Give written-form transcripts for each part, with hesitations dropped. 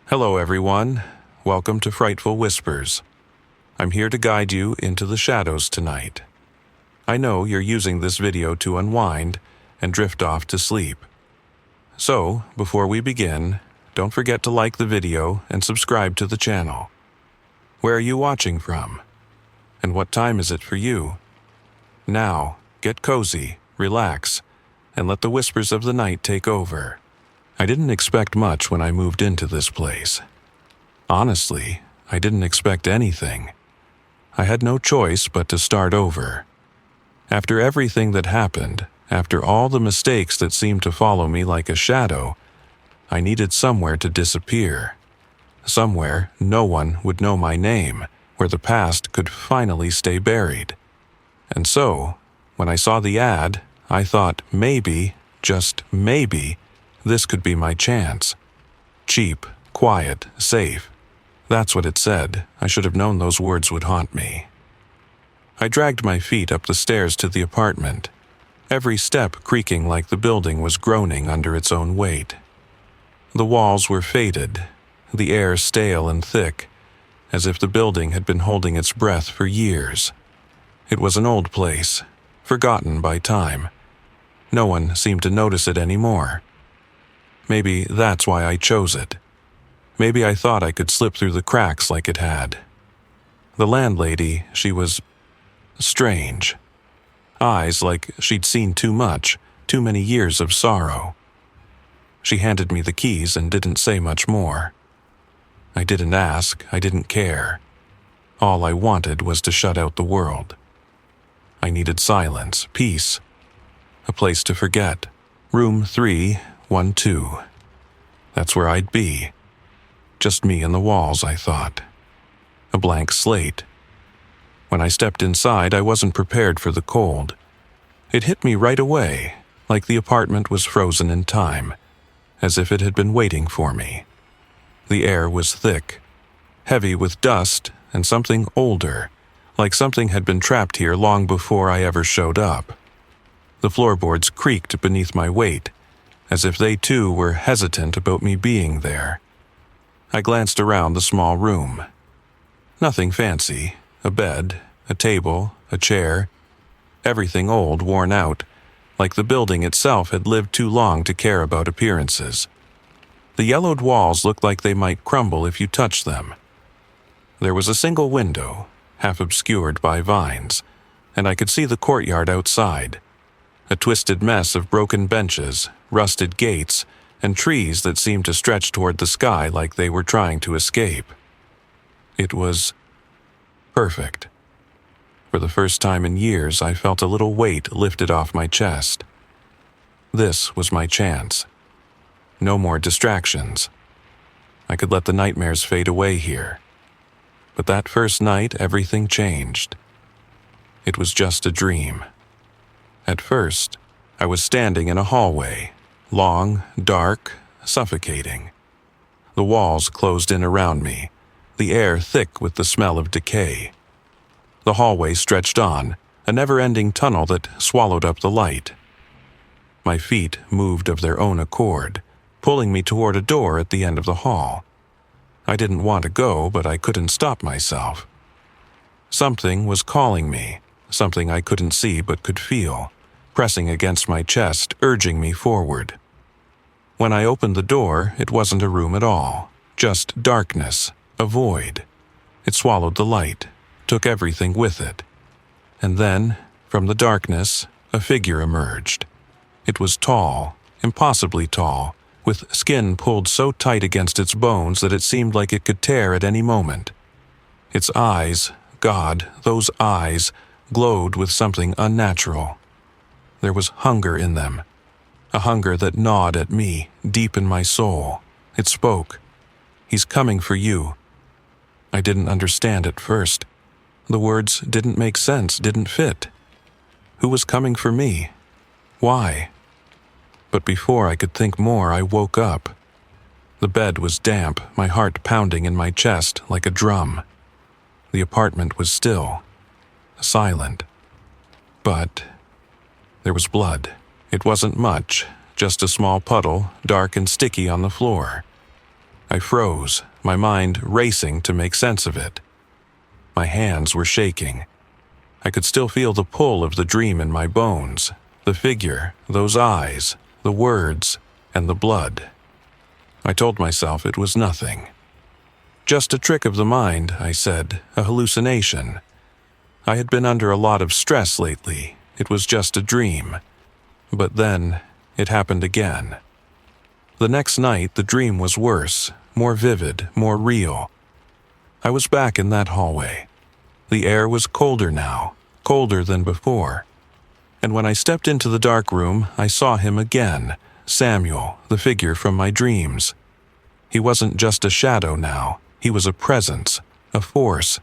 Hello everyone, welcome to Frightful Whispers. I'm here to guide you into the shadows tonight. I know you're using this video to unwind and drift off to sleep. So, before we begin, don't forget to like the video and subscribe to the channel. Where are you watching from? And what time is it for you? Now, get cozy, relax, and let the whispers of the night take over. I didn't expect much when I moved into this place. Honestly, I didn't expect anything. I had no choice but to start over. After everything that happened, after all the mistakes that seemed to follow me like a shadow, I needed somewhere to disappear. Somewhere no one would know my name, where the past could finally stay buried. And so, when I saw the ad, I thought maybe, just maybe, this could be my chance. Cheap, quiet, safe. That's what it said. I should have known those words would haunt me. I dragged my feet up the stairs to the apartment, every step creaking like the building was groaning under its own weight. The walls were faded, the air stale and thick, as if the building had been holding its breath for years. It was an old place, forgotten by time. No one seemed to notice it anymore. Maybe that's why I chose it. Maybe I thought I could slip through the cracks like it had. The landlady, she was strange. Eyes like she'd seen too much, too many years of sorrow. She handed me the keys and didn't say much more. I didn't ask, I didn't care. All I wanted was to shut out the world. I needed silence, peace, a place to forget. Room 312. That's where I'd be. Just me and the walls, I thought. A blank slate. When I stepped inside, I wasn't prepared for the cold. It hit me right away, like the apartment was frozen in time, as if it had been waiting for me. The air was thick, heavy with dust and something older, like something had been trapped here long before I ever showed up. The floorboards creaked beneath my weight, as if they too were hesitant about me being there. I glanced around the small room. Nothing fancy. A bed, a table, a chair. Everything old, worn out, like the building itself had lived too long to care about appearances. The yellowed walls looked like they might crumble if you touched them. There was a single window, half obscured by vines, and I could see the courtyard outside. A twisted mess of broken benches, rusted gates, and trees that seemed to stretch toward the sky like they were trying to escape. It was perfect. For the first time in years, I felt a little weight lifted off my chest. This was my chance. No more distractions. I could let the nightmares fade away here. But that first night, everything changed. It was just a dream. At first, I was standing in a hallway, long, dark, suffocating. The walls closed in around me, the air thick with the smell of decay. The hallway stretched on, a never-ending tunnel that swallowed up the light. My feet moved of their own accord, pulling me toward a door at the end of the hall. I didn't want to go, but I couldn't stop myself. Something was calling me, something I couldn't see but could feel, pressing against my chest, urging me forward. When I opened the door, it wasn't a room at all, just darkness, a void. It swallowed the light, took everything with it. And then, from the darkness, a figure emerged. It was tall, impossibly tall, with skin pulled so tight against its bones that it seemed like it could tear at any moment. Its eyes, God, those eyes, glowed with something unnatural. There was hunger in them, a hunger that gnawed at me, deep in my soul. It spoke. He's coming for you. I didn't understand at first. The words didn't make sense, didn't fit. Who was coming for me? Why? But before I could think more, I woke up. The bed was damp, my heart pounding in my chest like a drum. The apartment was still, silent. But there was blood. It wasn't much, just a small puddle, dark and sticky on the floor. I froze, my mind racing to make sense of it. My hands were shaking. I could still feel the pull of the dream in my bones, the figure, those eyes, the words, and the blood. I told myself it was nothing. Just a trick of the mind, I said, a hallucination. I had been under a lot of stress lately. It was just a dream. But then, it happened again. The next night, the dream was worse, more vivid, more real. I was back in that hallway. The air was colder now, colder than before. And when I stepped into the dark room, I saw him again, Samuel, the figure from my dreams. He wasn't just a shadow now, he was a presence, a force.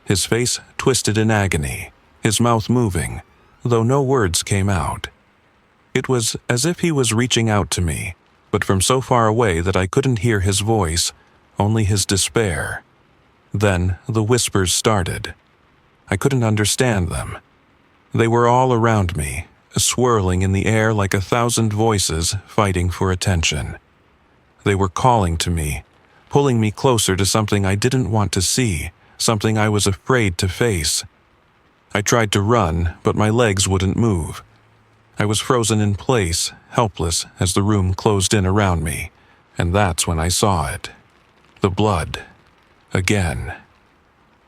His face twisted in agony, his mouth moving, though no words came out. It was as if he was reaching out to me, but from so far away that I couldn't hear his voice, only his despair. Then the whispers started. I couldn't understand them. They were all around me, swirling in the air like 1,000 voices fighting for attention. They were calling to me, pulling me closer to something I didn't want to see, something I was afraid to face. I tried to run, but my legs wouldn't move. I was frozen in place, helpless as the room closed in around me, and that's when I saw it. The blood. Again.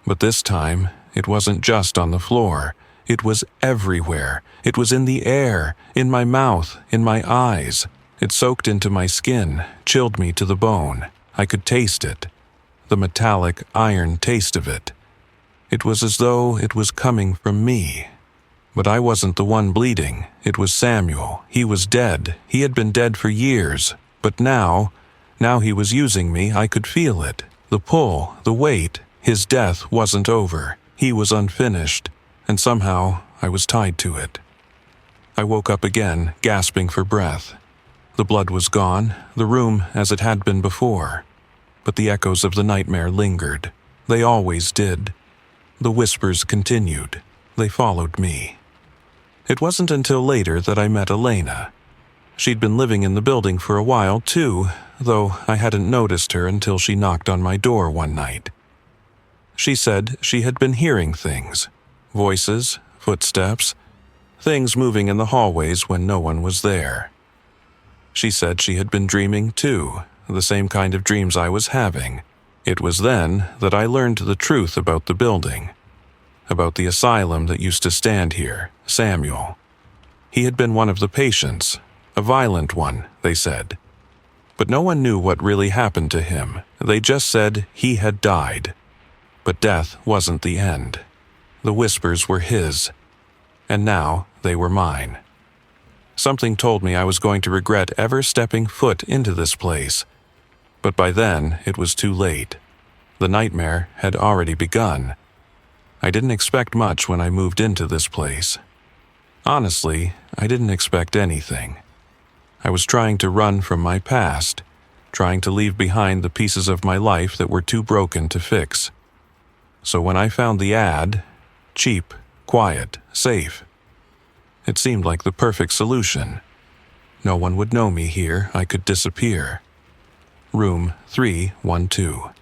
But this time, it wasn't just on the floor. It was everywhere. It was in the air, in my mouth, in my eyes. It soaked into my skin, chilled me to the bone. I could taste it. The metallic, iron taste of it. It was as though it was coming from me. But I wasn't the one bleeding. It was Samuel. He was dead. He had been dead for years. But now he was using me. I could feel it. The pull, the weight. His death wasn't over. He was unfinished. And somehow I was tied to it. I woke up again, gasping for breath. The blood was gone, the room as it had been before. But the echoes of the nightmare lingered. They always did. The whispers continued. They followed me. It wasn't until later that I met Elena. She'd been living in the building for a while, too, though I hadn't noticed her until she knocked on my door one night. She said she had been hearing things. Voices, footsteps, things moving in the hallways when no one was there. She said she had been dreaming, too, the same kind of dreams I was having. It was then that I learned the truth about the building. About the asylum that used to stand here, Samuel. He had been one of the patients, a violent one, they said. But no one knew what really happened to him. They just said he had died. But death wasn't the end. The whispers were his, and now they were mine. Something told me I was going to regret ever stepping foot into this place. But by then, it was too late. The nightmare had already begun. I didn't expect much when I moved into this place. Honestly, I didn't expect anything. I was trying to run from my past, trying to leave behind the pieces of my life that were too broken to fix. So when I found the ad, cheap, quiet, safe, it seemed like the perfect solution. No one would know me here. I could disappear. Room 312.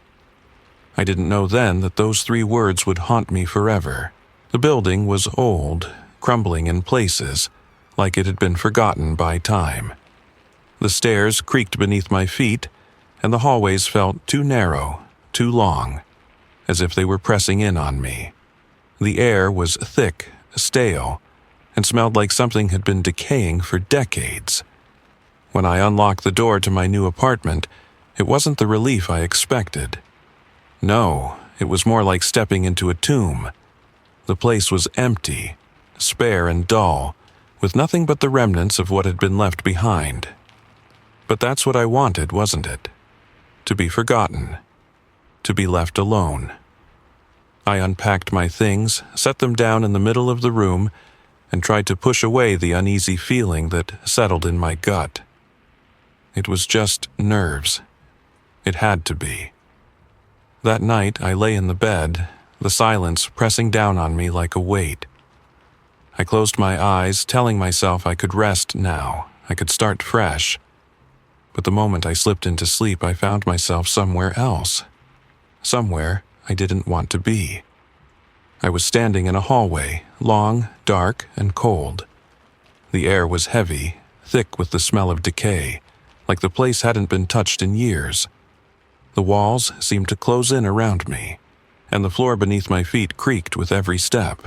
I didn't know then that those 3 words would haunt me forever. The building was old, crumbling in places, like it had been forgotten by time. The stairs creaked beneath my feet, and the hallways felt too narrow, too long, as if they were pressing in on me. The air was thick, stale, and smelled like something had been decaying for decades. When I unlocked the door to my new apartment, it wasn't the relief I expected. No, it was more like stepping into a tomb. The place was empty, spare and dull, with nothing but the remnants of what had been left behind. But that's what I wanted, wasn't it? To be forgotten. To be left alone. I unpacked my things, set them down in the middle of the room, and tried to push away the uneasy feeling that settled in my gut. It was just nerves. It had to be. That night I lay in the bed, the silence pressing down on me like a weight. I closed my eyes, telling myself I could rest now, I could start fresh. But the moment I slipped into sleep, I found myself somewhere else. Somewhere I didn't want to be. I was standing in a hallway, long, dark, and cold. The air was heavy, thick with the smell of decay, like the place hadn't been touched in years. The walls seemed to close in around me, and the floor beneath my feet creaked with every step.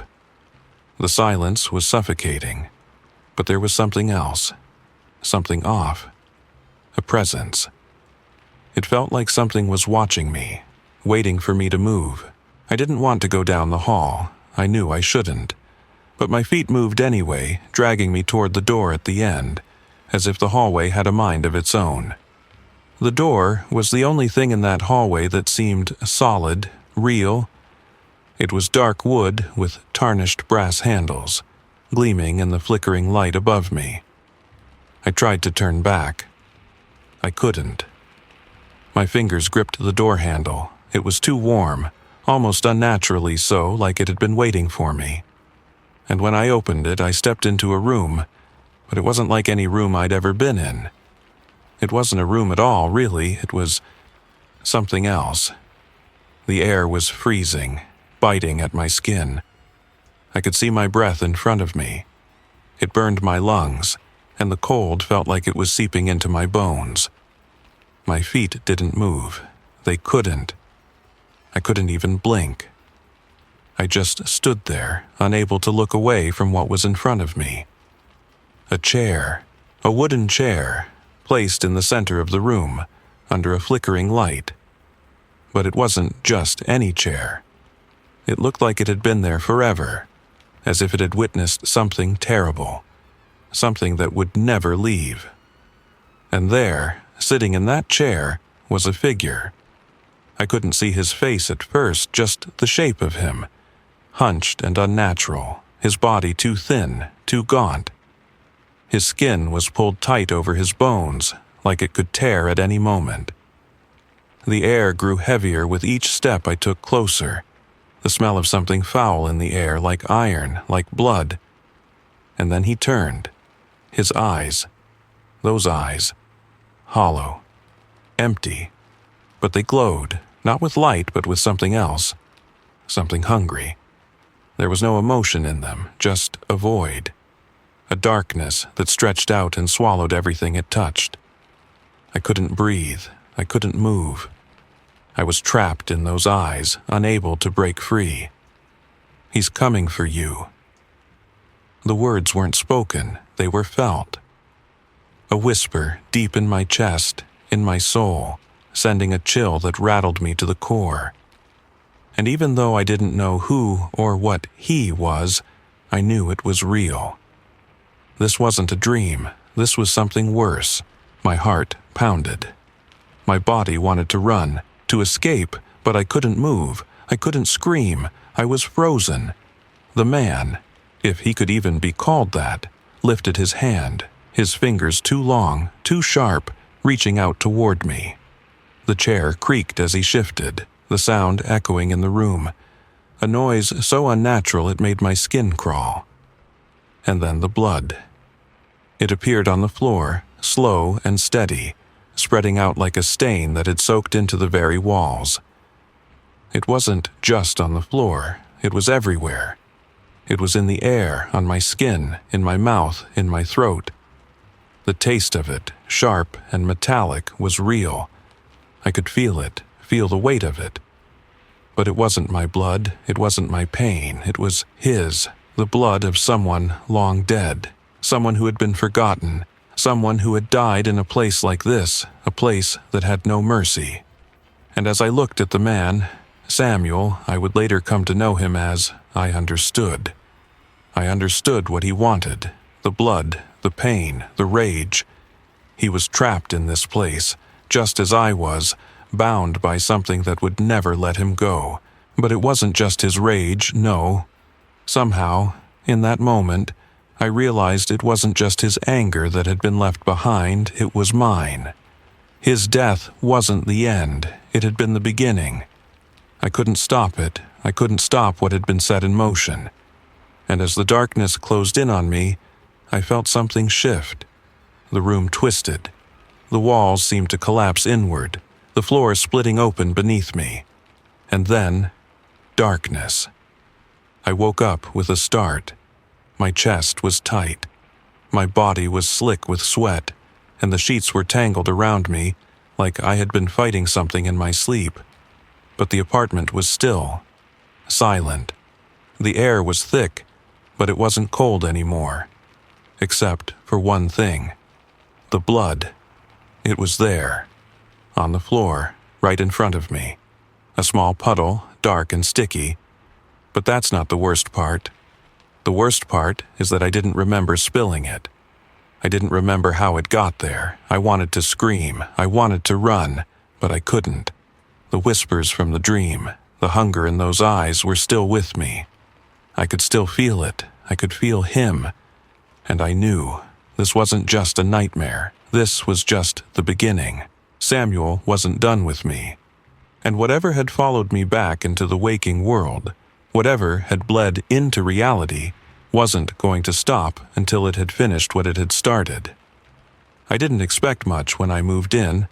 The silence was suffocating, but there was something else, something off, a presence. It felt like something was watching me, waiting for me to move. I didn't want to go down the hall. I knew I shouldn't. But my feet moved anyway, dragging me toward the door at the end, as if the hallway had a mind of its own. The door was the only thing in that hallway that seemed solid, real. It was dark wood with tarnished brass handles, gleaming in the flickering light above me. I tried to turn back. I couldn't. My fingers gripped the door handle. It was too warm, almost unnaturally so, like it had been waiting for me. And when I opened it, I stepped into a room, but it wasn't like any room I'd ever been in. It wasn't a room at all, really. It was something else. The air was freezing, biting at my skin. I could see my breath in front of me. It burned my lungs, and the cold felt like it was seeping into my bones. My feet didn't move. They couldn't. I couldn't even blink. I just stood there, unable to look away from what was in front of me. A chair, a wooden chair, placed in the center of the room, under a flickering light. But it wasn't just any chair. It looked like it had been there forever, as if it had witnessed something terrible, something that would never leave. And there, sitting in that chair, was a figure. I couldn't see his face at first, just the shape of him, hunched and unnatural, his body too thin, too gaunt. His skin was pulled tight over his bones, like it could tear at any moment. The air grew heavier with each step I took closer, the smell of something foul in the air, like iron, like blood. And then he turned. His eyes, those eyes, hollow, empty, but they glowed, not with light but with something else, something hungry. There was no emotion in them, just a void, a darkness that stretched out and swallowed everything it touched. I couldn't breathe. I couldn't move. I was trapped in those eyes, unable to break free. He's coming for you. The words weren't spoken, they were felt. A whisper deep in my chest, in my soul, sending a chill that rattled me to the core. And even though I didn't know who or what he was, I knew it was real. This wasn't a dream. This was something worse. My heart pounded. My body wanted to run, to escape, but I couldn't move. I couldn't scream. I was frozen. The man, if he could even be called that, lifted his hand, his fingers too long, too sharp, reaching out toward me. The chair creaked as he shifted, the sound echoing in the room, a noise so unnatural it made my skin crawl. And then the blood. It appeared on the floor, slow and steady, spreading out like a stain that had soaked into the very walls. It wasn't just on the floor, it was everywhere. It was in the air, on my skin, in my mouth, in my throat. The taste of it, sharp and metallic, was real. I could feel it, feel the weight of it. But it wasn't my blood, it wasn't my pain, it was his, the blood of someone long dead, someone who had been forgotten, someone who had died in a place like this, a place that had no mercy. And as I looked at the man, Samuel, I would later come to know him as, I understood. I understood what he wanted, the blood, the pain, the rage. He was trapped in this place, just as I was, bound by something that would never let him go. But it wasn't just his rage, no. Somehow, in that moment, I realized it wasn't just his anger that had been left behind, it was mine. His death wasn't the end, it had been the beginning. I couldn't stop it, I couldn't stop what had been set in motion. And as the darkness closed in on me, I felt something shift. The room twisted. The walls seemed to collapse inward, the floor splitting open beneath me. And then, darkness. I woke up with a start. My chest was tight. My body was slick with sweat, and the sheets were tangled around me like I had been fighting something in my sleep. But the apartment was still, silent. The air was thick, but it wasn't cold anymore. Except for one thing. The blood. It was there, on the floor, right in front of me. A small puddle, dark and sticky. But that's not the worst part. The worst part is that I didn't remember spilling it. I didn't remember how it got there. I wanted to scream. I wanted to run, but I couldn't. The whispers from the dream, the hunger in those eyes were still with me. I could still feel it. I could feel him. And I knew this wasn't just a nightmare. This was just the beginning. Samuel wasn't done with me. And whatever had followed me back into the waking world, whatever had bled into reality, wasn't going to stop until it had finished what it had started. I didn't expect much when I moved in.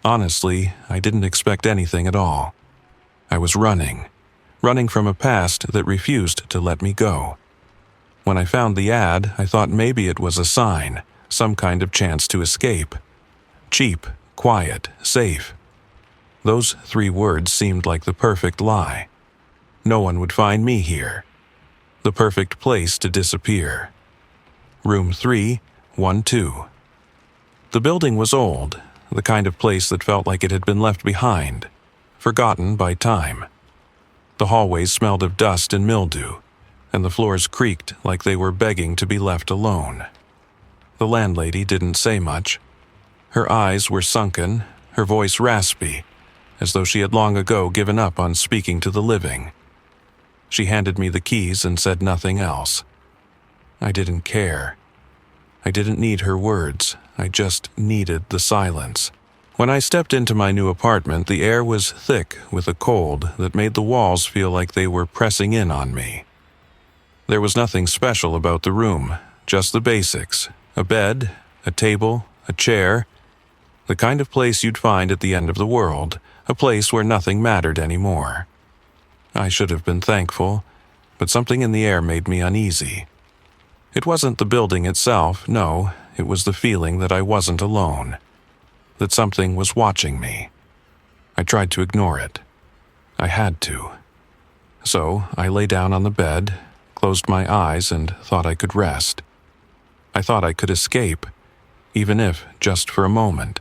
Honestly, I didn't expect anything at all. I was running from a past that refused to let me go. When I found the ad, I thought maybe it was a sign, some kind of chance to escape. Cheap, quiet, safe. Those 3 words seemed like the perfect lie. No one would find me here. The perfect place to disappear. Room 312. The building was old, the kind of place that felt like it had been left behind, forgotten by time. The hallways smelled of dust and mildew, and the floors creaked like they were begging to be left alone. The landlady didn't say much. Her eyes were sunken, her voice raspy, as though she had long ago given up on speaking to the living. She handed me the keys and said nothing else. I didn't care. I didn't need her words. I just needed the silence. When I stepped into my new apartment, the air was thick with a cold that made the walls feel like they were pressing in on me. There was nothing special about the room, just the basics. A bed, a table, a chair. The kind of place you'd find at the end of the world, a place where nothing mattered anymore. I should have been thankful, but something in the air made me uneasy. It wasn't the building itself, no, it was the feeling that I wasn't alone, that something was watching me. I tried to ignore it. I had to. So I lay down on the bed, closed my eyes, and thought I could rest. I thought I could escape, even if just for a moment.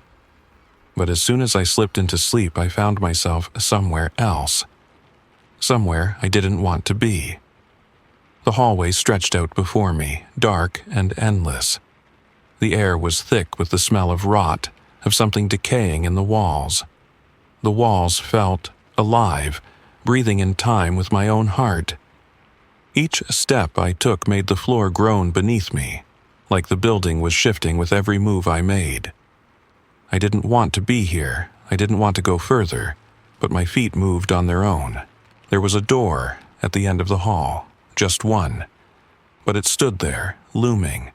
But as soon as I slipped into sleep, I found myself somewhere else. Somewhere I didn't want to be. The hallway stretched out before me, dark and endless. The air was thick with the smell of rot, of something decaying in the walls. The walls felt alive, breathing in time with my own heart. Each step I took made the floor groan beneath me, like the building was shifting with every move I made. I didn't want to be here. I didn't want to go further, but my feet moved on their own. There was a door at the end of the hall, just one, but it stood there, looming,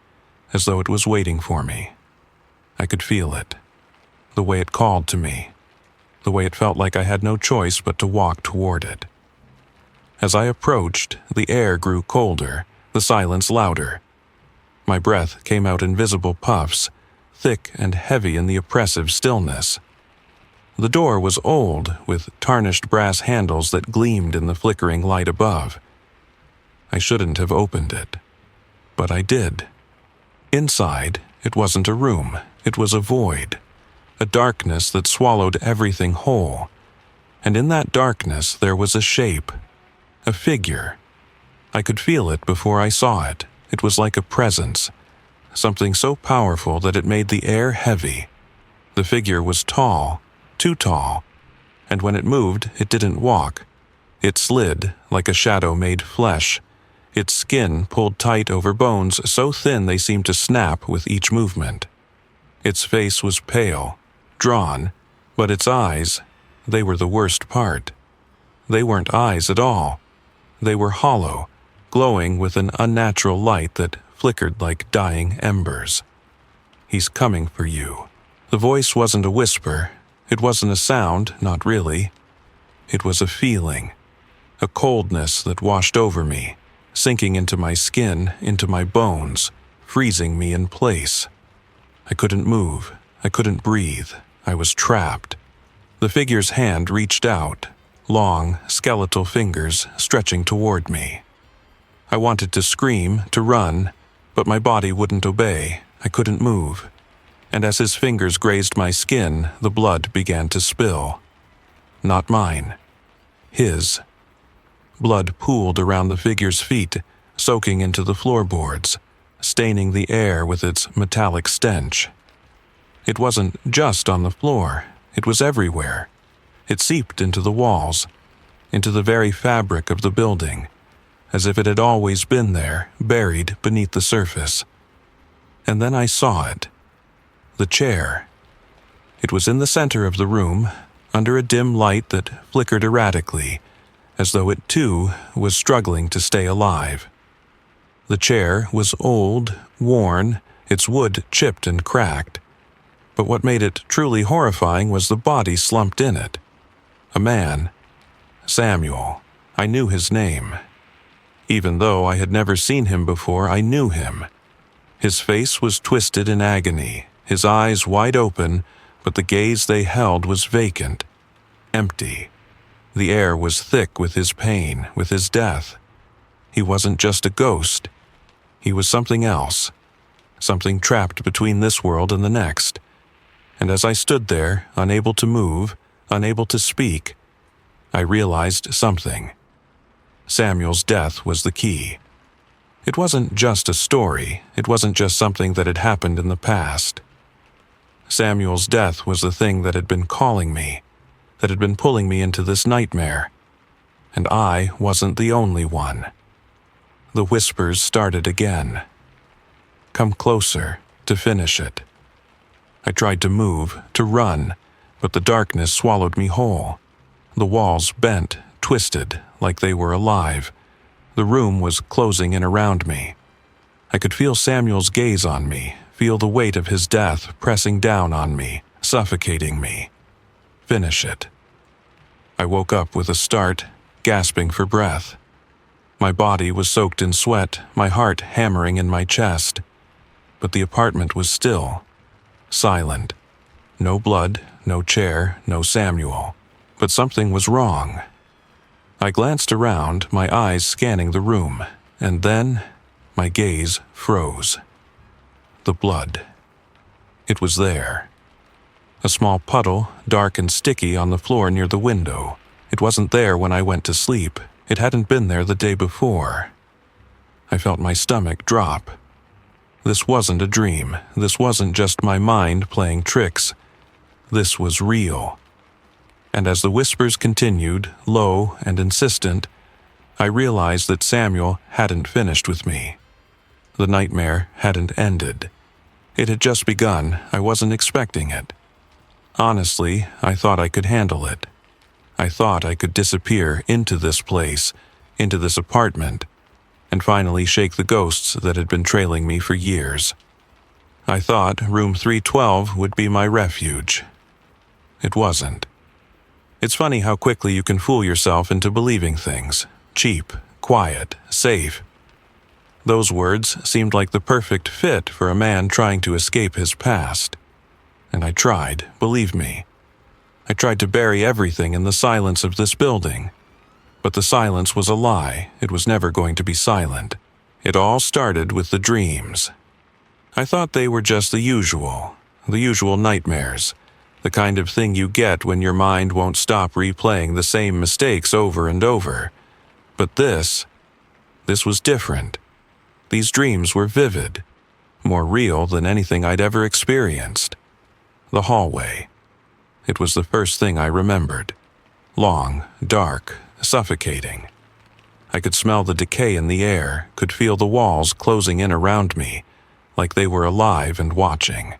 as though it was waiting for me. I could feel it, the way it called to me, the way it felt like I had no choice but to walk toward it. As I approached, the air grew colder, the silence louder. My breath came out in visible puffs, thick and heavy in the oppressive stillness. The door was old, with tarnished brass handles that gleamed in the flickering light above. I shouldn't have opened it, but I did. Inside, it wasn't a room, it was a void, a darkness that swallowed everything whole. And in that darkness there was a shape, a figure. I could feel it before I saw it. It was like a presence, something so powerful that it made the air heavy. The figure was tall, too tall, and when it moved, it didn't walk. It slid like a shadow made flesh. Its skin pulled tight over bones so thin they seemed to snap with each movement. Its face was pale, drawn, but its eyes, they were the worst part. They weren't eyes at all. They were hollow, glowing with an unnatural light that flickered like dying embers. "He's coming for you," The voice wasn't a whisper. It wasn't a sound, not really. It was a feeling, a coldness that washed over me, sinking into my skin, into my bones, freezing me in place. I couldn't move. I couldn't breathe. I was trapped. The figure's hand reached out, long, skeletal fingers stretching toward me. I wanted to scream, to run, but my body wouldn't obey. I couldn't move. And as his fingers grazed my skin, the blood began to spill. Not mine. His. Blood pooled around the figure's feet, soaking into the floorboards, staining the air with its metallic stench. It wasn't just on the floor. It was everywhere. It seeped into the walls, into the very fabric of the building, as if it had always been there, buried beneath the surface. And then I saw it. The chair. It was in the center of the room, under a dim light that flickered erratically, as though it too was struggling to stay alive. The chair was old, worn, its wood chipped and cracked. But what made it truly horrifying was the body slumped in it. A man. Samuel. I knew his name. Even though I had never seen him before, I knew him. His face was twisted in agony, his eyes wide open, but the gaze they held was vacant, empty. The air was thick with his pain, with his death. He wasn't just a ghost. He was something else, something trapped between this world and the next. And as I stood there, unable to move, unable to speak, I realized something. Samuel's death was the key. It wasn't just a story. It wasn't just something that had happened in the past. Samuel's death was the thing that had been calling me, that had been pulling me into this nightmare. And I wasn't the only one. The whispers started again. Come closer, to finish it. I tried to move, to run, but the darkness swallowed me whole. The walls bent, twisted, like they were alive. The room was closing in around me. I could feel Samuel's gaze on me, feel the weight of his death pressing down on me, suffocating me. Finish it. I woke up with a start, gasping for breath. My body was soaked in sweat, my heart hammering in my chest. But the apartment was still. Silent. No blood, no chair, no Samuel. But something was wrong. I glanced around, my eyes scanning the room, and then my gaze froze. The blood. It was there. A small puddle, dark and sticky on the floor near the window. It wasn't there when I went to sleep. It hadn't been there the day before. I felt my stomach drop. This wasn't a dream. This wasn't just my mind playing tricks. This was real. And as the whispers continued, low and insistent, I realized that Samuel hadn't finished with me. The nightmare hadn't ended. It had just begun. I wasn't expecting it. Honestly, I thought I could handle it. I thought I could disappear into this place, into this apartment, and finally shake the ghosts that had been trailing me for years. I thought room 312 would be my refuge. It wasn't. It's funny how quickly you can fool yourself into believing things. Cheap, quiet, safe. Those words seemed like the perfect fit for a man trying to escape his past. And I tried, believe me. I tried to bury everything in the silence of this building. But the silence was a lie. It was never going to be silent. It all started with the dreams. I thought they were just the usual nightmares, the kind of thing you get when your mind won't stop replaying the same mistakes over and over. But this was different. These dreams were vivid, more real than anything I'd ever experienced. The hallway. It was the first thing I remembered. Long, dark, suffocating. I could smell the decay in the air, could feel the walls closing in around me, like they were alive and watching.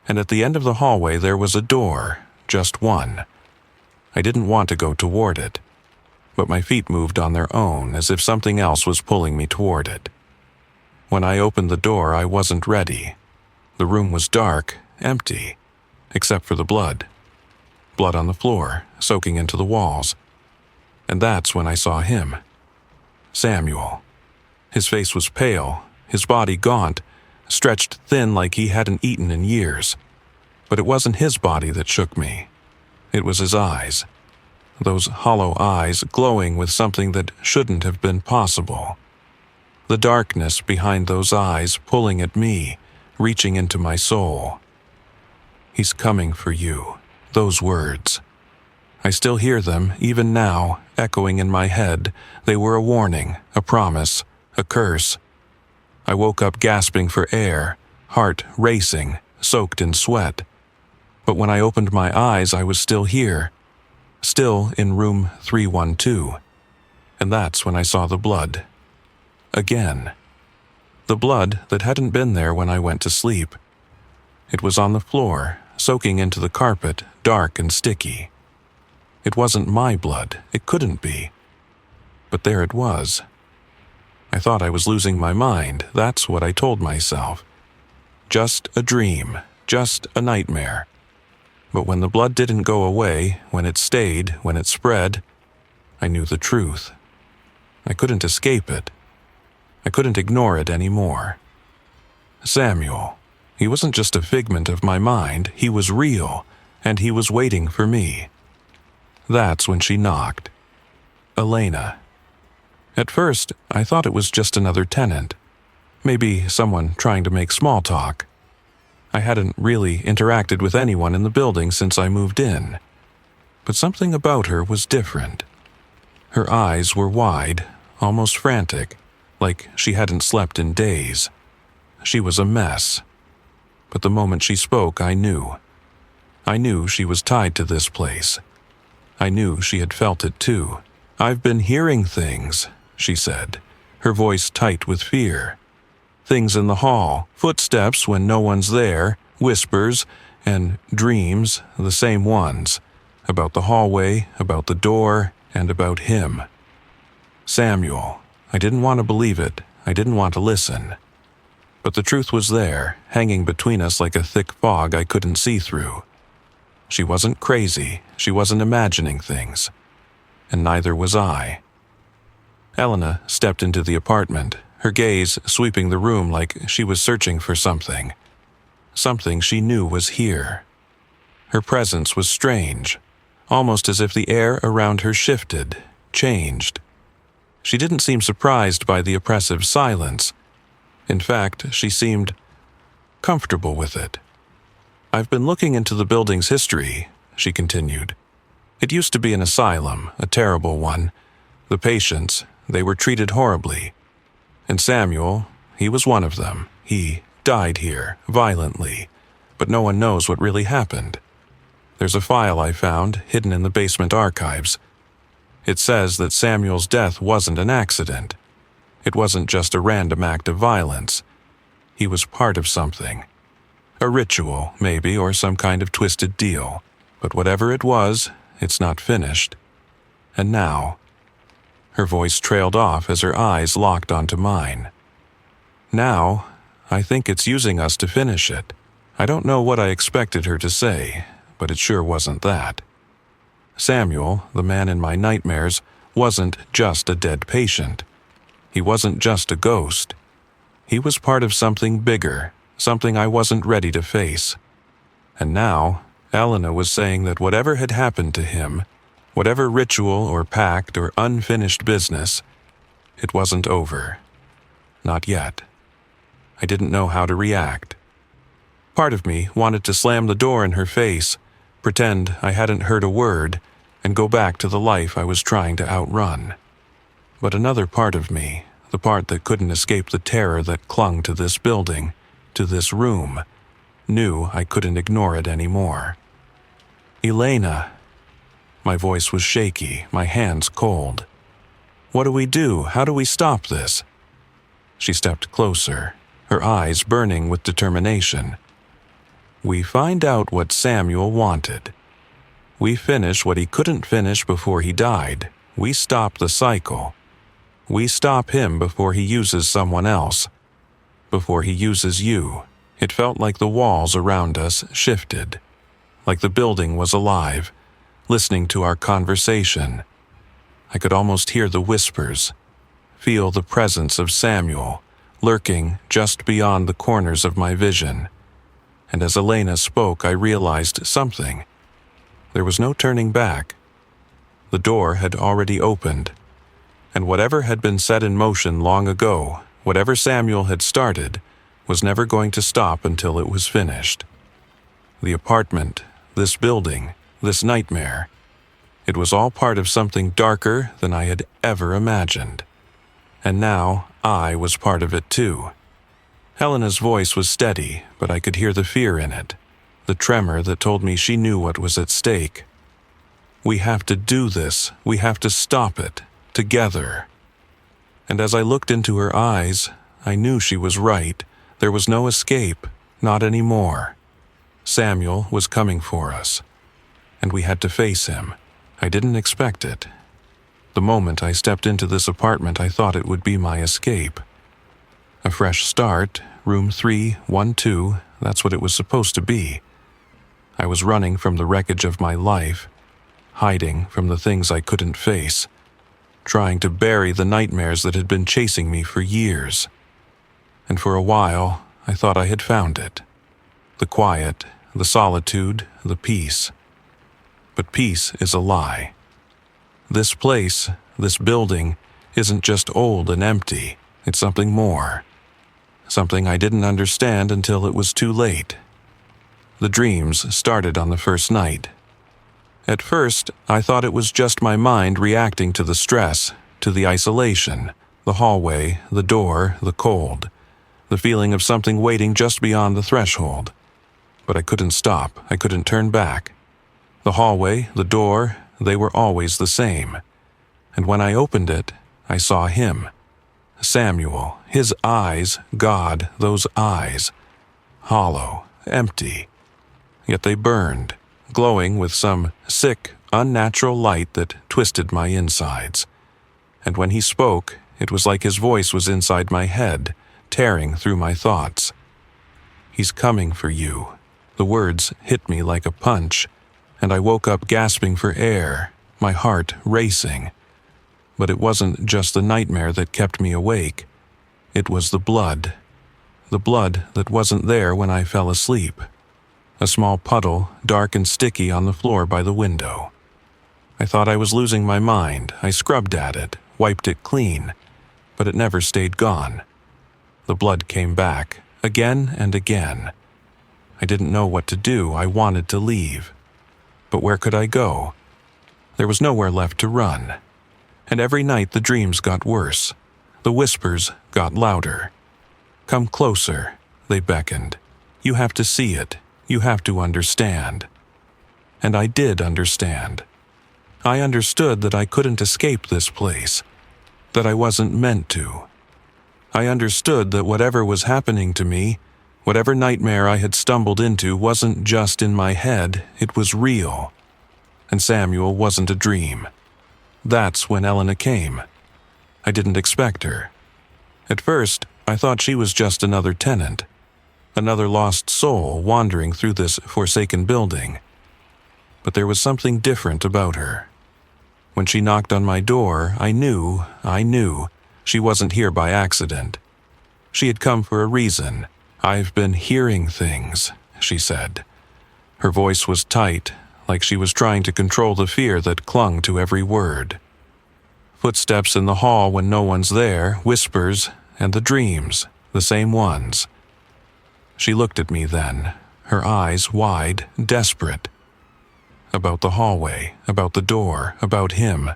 And at the end of the hallway there was a door, just one. I didn't want to go toward it, but my feet moved on their own as if something else was pulling me toward it. When I opened the door, I wasn't ready. The room was dark, empty. except for the blood. Blood on the floor, soaking into the walls. And that's when I saw him. Samuel. His face was pale, his body gaunt, stretched thin like he hadn't eaten in years. But it wasn't his body that shook me. It was his eyes. Those hollow eyes glowing with something that shouldn't have been possible. The darkness behind those eyes pulling at me, reaching into my soul. He's coming for you. Those words. I still hear them, even now, echoing in my head. They were a warning, a promise, a curse. I woke up gasping for air, heart racing, soaked in sweat. But when I opened my eyes, I was still here, still in room 312. And that's when I saw the blood. Again. The blood that hadn't been there when I went to sleep. It was on the floor, soaking into the carpet, dark and sticky. It wasn't my blood, it couldn't be. But there it was. I thought I was losing my mind, that's what I told myself. Just a dream, just a nightmare. But when the blood didn't go away, when it stayed, when it spread, I knew the truth. I couldn't escape it. I couldn't ignore it anymore. Samuel. He wasn't just a figment of my mind, he was real, and he was waiting for me. That's when she knocked. Elena. At first, I thought it was just another tenant. Maybe someone trying to make small talk. I hadn't really interacted with anyone in the building since I moved in. But something about her was different. Her eyes were wide, almost frantic, like she hadn't slept in days. She was a mess. But the moment she spoke, I knew. I knew she was tied to this place. I knew she had felt it too. "I've been hearing things," she said, her voice tight with fear. Things in the hall, footsteps when no one's there, whispers, and dreams, the same ones. About the hallway, about the door, and about him. Samuel. I didn't want to believe it. I didn't want to listen. But the truth was there, hanging between us like a thick fog I couldn't see through. She wasn't crazy, she wasn't imagining things. And neither was I. Elena stepped into the apartment, her gaze sweeping the room like she was searching for something. Something she knew was here. Her presence was strange, almost as if the air around her shifted, changed. She didn't seem surprised by the oppressive silence. In fact, she seemed comfortable with it. "I've been looking into the building's history," she continued. "It used to be an asylum, a terrible one. The patients, they were treated horribly. And Samuel, he was one of them. He died here, violently, but no one knows what really happened. There's a file I found, hidden in the basement archives. It says that Samuel's death wasn't an accident. It wasn't just a random act of violence. He was part of something. A ritual, maybe, or some kind of twisted deal. But whatever it was, it's not finished. And now..." Her voice trailed off as her eyes locked onto mine. "Now, I think it's using us to finish it." I don't know what I expected her to say, but it sure wasn't that. Samuel, the man in my nightmares, wasn't just a dead patient. He wasn't just a ghost. He was part of something bigger, something I wasn't ready to face. And now, Elena was saying that whatever had happened to him, whatever ritual or pact or unfinished business, it wasn't over. Not yet. I didn't know how to react. Part of me wanted to slam the door in her face, pretend I hadn't heard a word, and go back to the life I was trying to outrun. But another part of me, the part that couldn't escape the terror that clung to this building, to this room, knew I couldn't ignore it anymore. "Elena." My voice was shaky, my hands cold. "What do we do? How do we stop this?" She stepped closer, her eyes burning with determination. "We find out what Samuel wanted. We finish what he couldn't finish before he died. We stop the cycle. We stop him before he uses someone else. Before he uses you." It felt like the walls around us shifted. like the building was alive, listening to our conversation. I could almost hear the whispers, feel the presence of Samuel lurking just beyond the corners of my vision. And as Elena spoke, I realized something. There was no turning back. The door had already opened, and whatever had been set in motion long ago, whatever Samuel had started, was never going to stop until it was finished. The apartment, this building, this nightmare, it was all part of something darker than I had ever imagined. And now I was part of it too. Helena's voice was steady, but I could hear the fear in it, the tremor that told me she knew what was at stake. We have to do this. We have to stop it, together. And as I looked into her eyes, I knew she was right. There was no escape, not anymore. Samuel was coming for us, and we had to face him. I didn't expect it. The moment I stepped into this apartment, I thought it would be my escape. A fresh start, room 312, that's what it was supposed to be. I was running from the wreckage of my life, hiding from the things I couldn't face, trying to bury the nightmares that had been chasing me for years. And for a while, I thought I had found it. The quiet, the solitude, the peace. But peace is a lie. This place, this building, isn't just old and empty. It's something more. Something I didn't understand until it was too late. The dreams started on the first night. At first, I thought it was just my mind reacting to the stress, to the isolation, the hallway, the door, the cold, the feeling of something waiting just beyond the threshold. But I couldn't stop. I couldn't turn back. The hallway, the door, they were always the same. And when I opened it, I saw him. Samuel, his eyes, God, those eyes. Hollow, empty. Yet they burned, glowing with some sick, unnatural light that twisted my insides. And when he spoke, it was like his voice was inside my head, tearing through my thoughts. He's coming for you. The words hit me like a punch, and I woke up gasping for air, my heart racing. But it wasn't just the nightmare that kept me awake. It was the blood that wasn't there when I fell asleep. A small puddle, dark and sticky on the floor by the window. I thought I was losing my mind. I scrubbed at it, wiped it clean, but it never stayed gone. The blood came back, again and again. I didn't know what to do. I wanted to leave. But where could I go? There was nowhere left to run. And every night the dreams got worse. The whispers got louder. Come closer, they beckoned. You have to see it. You have to understand. And I did understand. I understood that I couldn't escape this place, that I wasn't meant to. I understood that whatever was happening to me, whatever nightmare I had stumbled into, wasn't just in my head, it was real. And Samuel wasn't a dream. That's when Elena came. I didn't expect her. At first, I thought she was just another tenant, another lost soul wandering through this forsaken building. But there was something different about her. When she knocked on my door, I knew she wasn't here by accident. She had come for a reason. I've been hearing things, she said. Her voice was tight, like she was trying to control the fear that clung to every word. Footsteps in the hall when no one's there, whispers, and the dreams, the same ones. She looked at me then, her eyes wide, desperate. About the hallway, about the door, about him.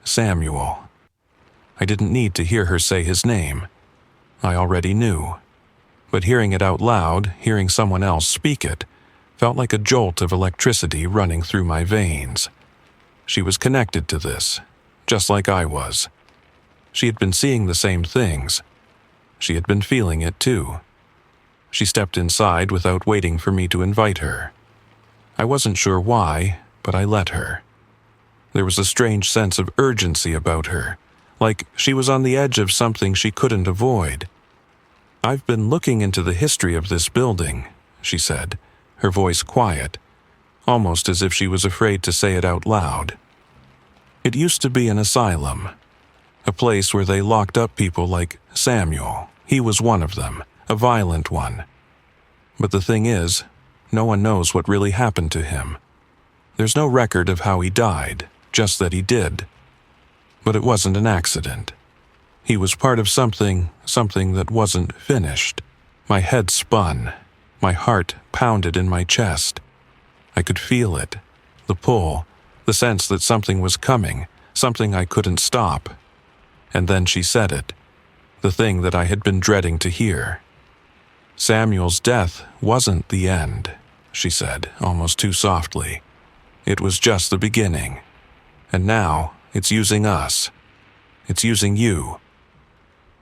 Samuel. I didn't need to hear her say his name. I already knew. But hearing it out loud, hearing someone else speak it, felt like a jolt of electricity running through my veins. She was connected to this, just like I was. She had been seeing the same things. She had been feeling it too. She stepped inside without waiting for me to invite her. I wasn't sure why, but I let her. There was a strange sense of urgency about her, like she was on the edge of something she couldn't avoid. I've been looking into the history of this building, she said, her voice quiet, almost as if she was afraid to say it out loud. It used to be an asylum, a place where they locked up people like Samuel. He was one of them, a violent one. But the thing is, no one knows what really happened to him. There's no record of how he died, just that he did. But it wasn't an accident. He was part of something that wasn't finished. My head spun. My heart pounded in my chest. I could feel it, the pull, the sense that something was coming, something I couldn't stop. And then she said it, the thing that I had been dreading to hear. Samuel's death wasn't the end, she said, almost too softly. It was just the beginning. And now, it's using us. It's using you.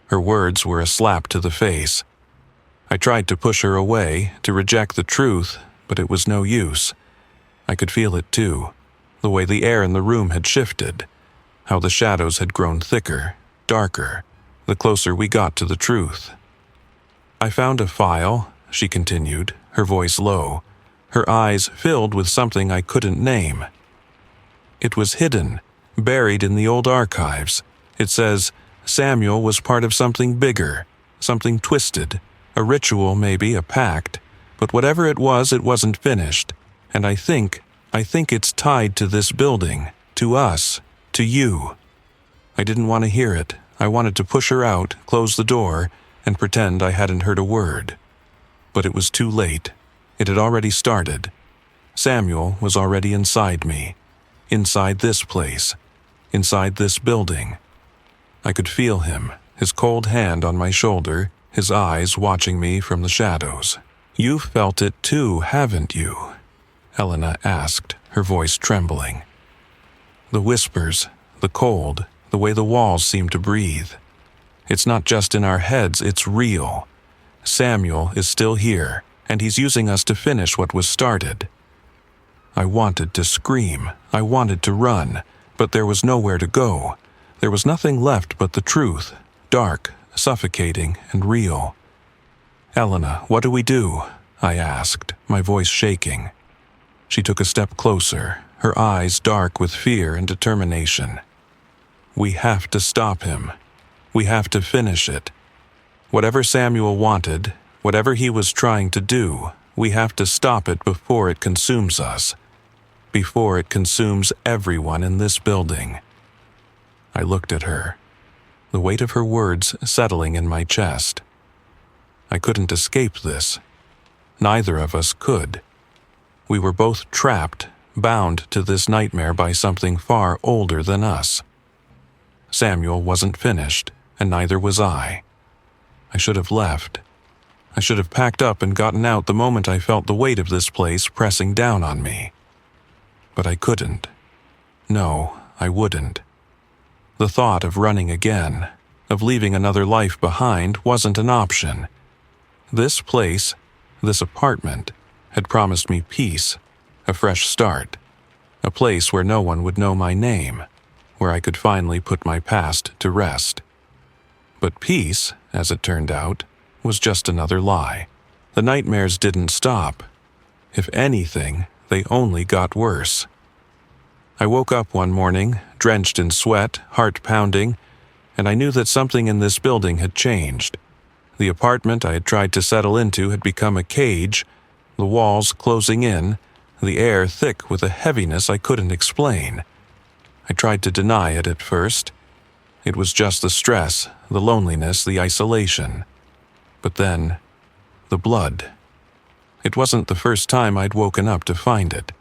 Her words were a slap to the face. I tried to push her away, to reject the truth, but it was no use. I could feel it too, the way the air in the room had shifted, how the shadows had grown thicker, darker, the closer we got to the truth. I found a file, she continued, her voice low, her eyes filled with something I couldn't name. It was hidden, buried in the old archives. It says, Samuel was part of something bigger, something twisted, a ritual maybe, a pact, but whatever it wasn't finished, and I think it's tied to this building, to us, to you. I didn't want to hear it. I wanted to push her out, close the door, and pretend I hadn't heard a word. But it was too late. It had already started. Samuel was already inside me, inside this place, inside this building. I could feel him, his cold hand on my shoulder, his eyes watching me from the shadows. "You've felt it too, haven't you?" Helena asked, her voice trembling. The whispers, the cold, the way the walls seem to breathe. It's not just in our heads, it's real. Samuel is still here, and he's using us to finish what was started. I wanted to scream, I wanted to run, but there was nowhere to go. There was nothing left but the truth, dark, suffocating, and real. "Helena, what do we do?" I asked, my voice shaking. She took a step closer, her eyes dark with fear and determination. "We have to stop him. We have to finish it. Whatever Samuel wanted, whatever he was trying to do, we have to stop it before it consumes us, before it consumes everyone in this building." I looked at her, the weight of her words settling in my chest. I couldn't escape this. Neither of us could. We were both trapped, bound to this nightmare by something far older than us. Samuel wasn't finished, and neither was I. I should have left. I should have packed up and gotten out the moment I felt the weight of this place pressing down on me. But I couldn't. No, I wouldn't. The thought of running again, of leaving another life behind, wasn't an option. This place, this apartment, had promised me peace, a fresh start, a place where no one would know my name, where I could finally put my past to rest. But peace, as it turned out, was just another lie. The nightmares didn't stop. If anything, they only got worse. I woke up one morning, drenched in sweat, heart pounding, and I knew that something in this building had changed. The apartment I had tried to settle into had become a cage, the walls closing in, the air thick with a heaviness I couldn't explain. I tried to deny it at first. It was just the stress, the loneliness, the isolation. But then, the blood. It wasn't the first time I'd woken up to find it.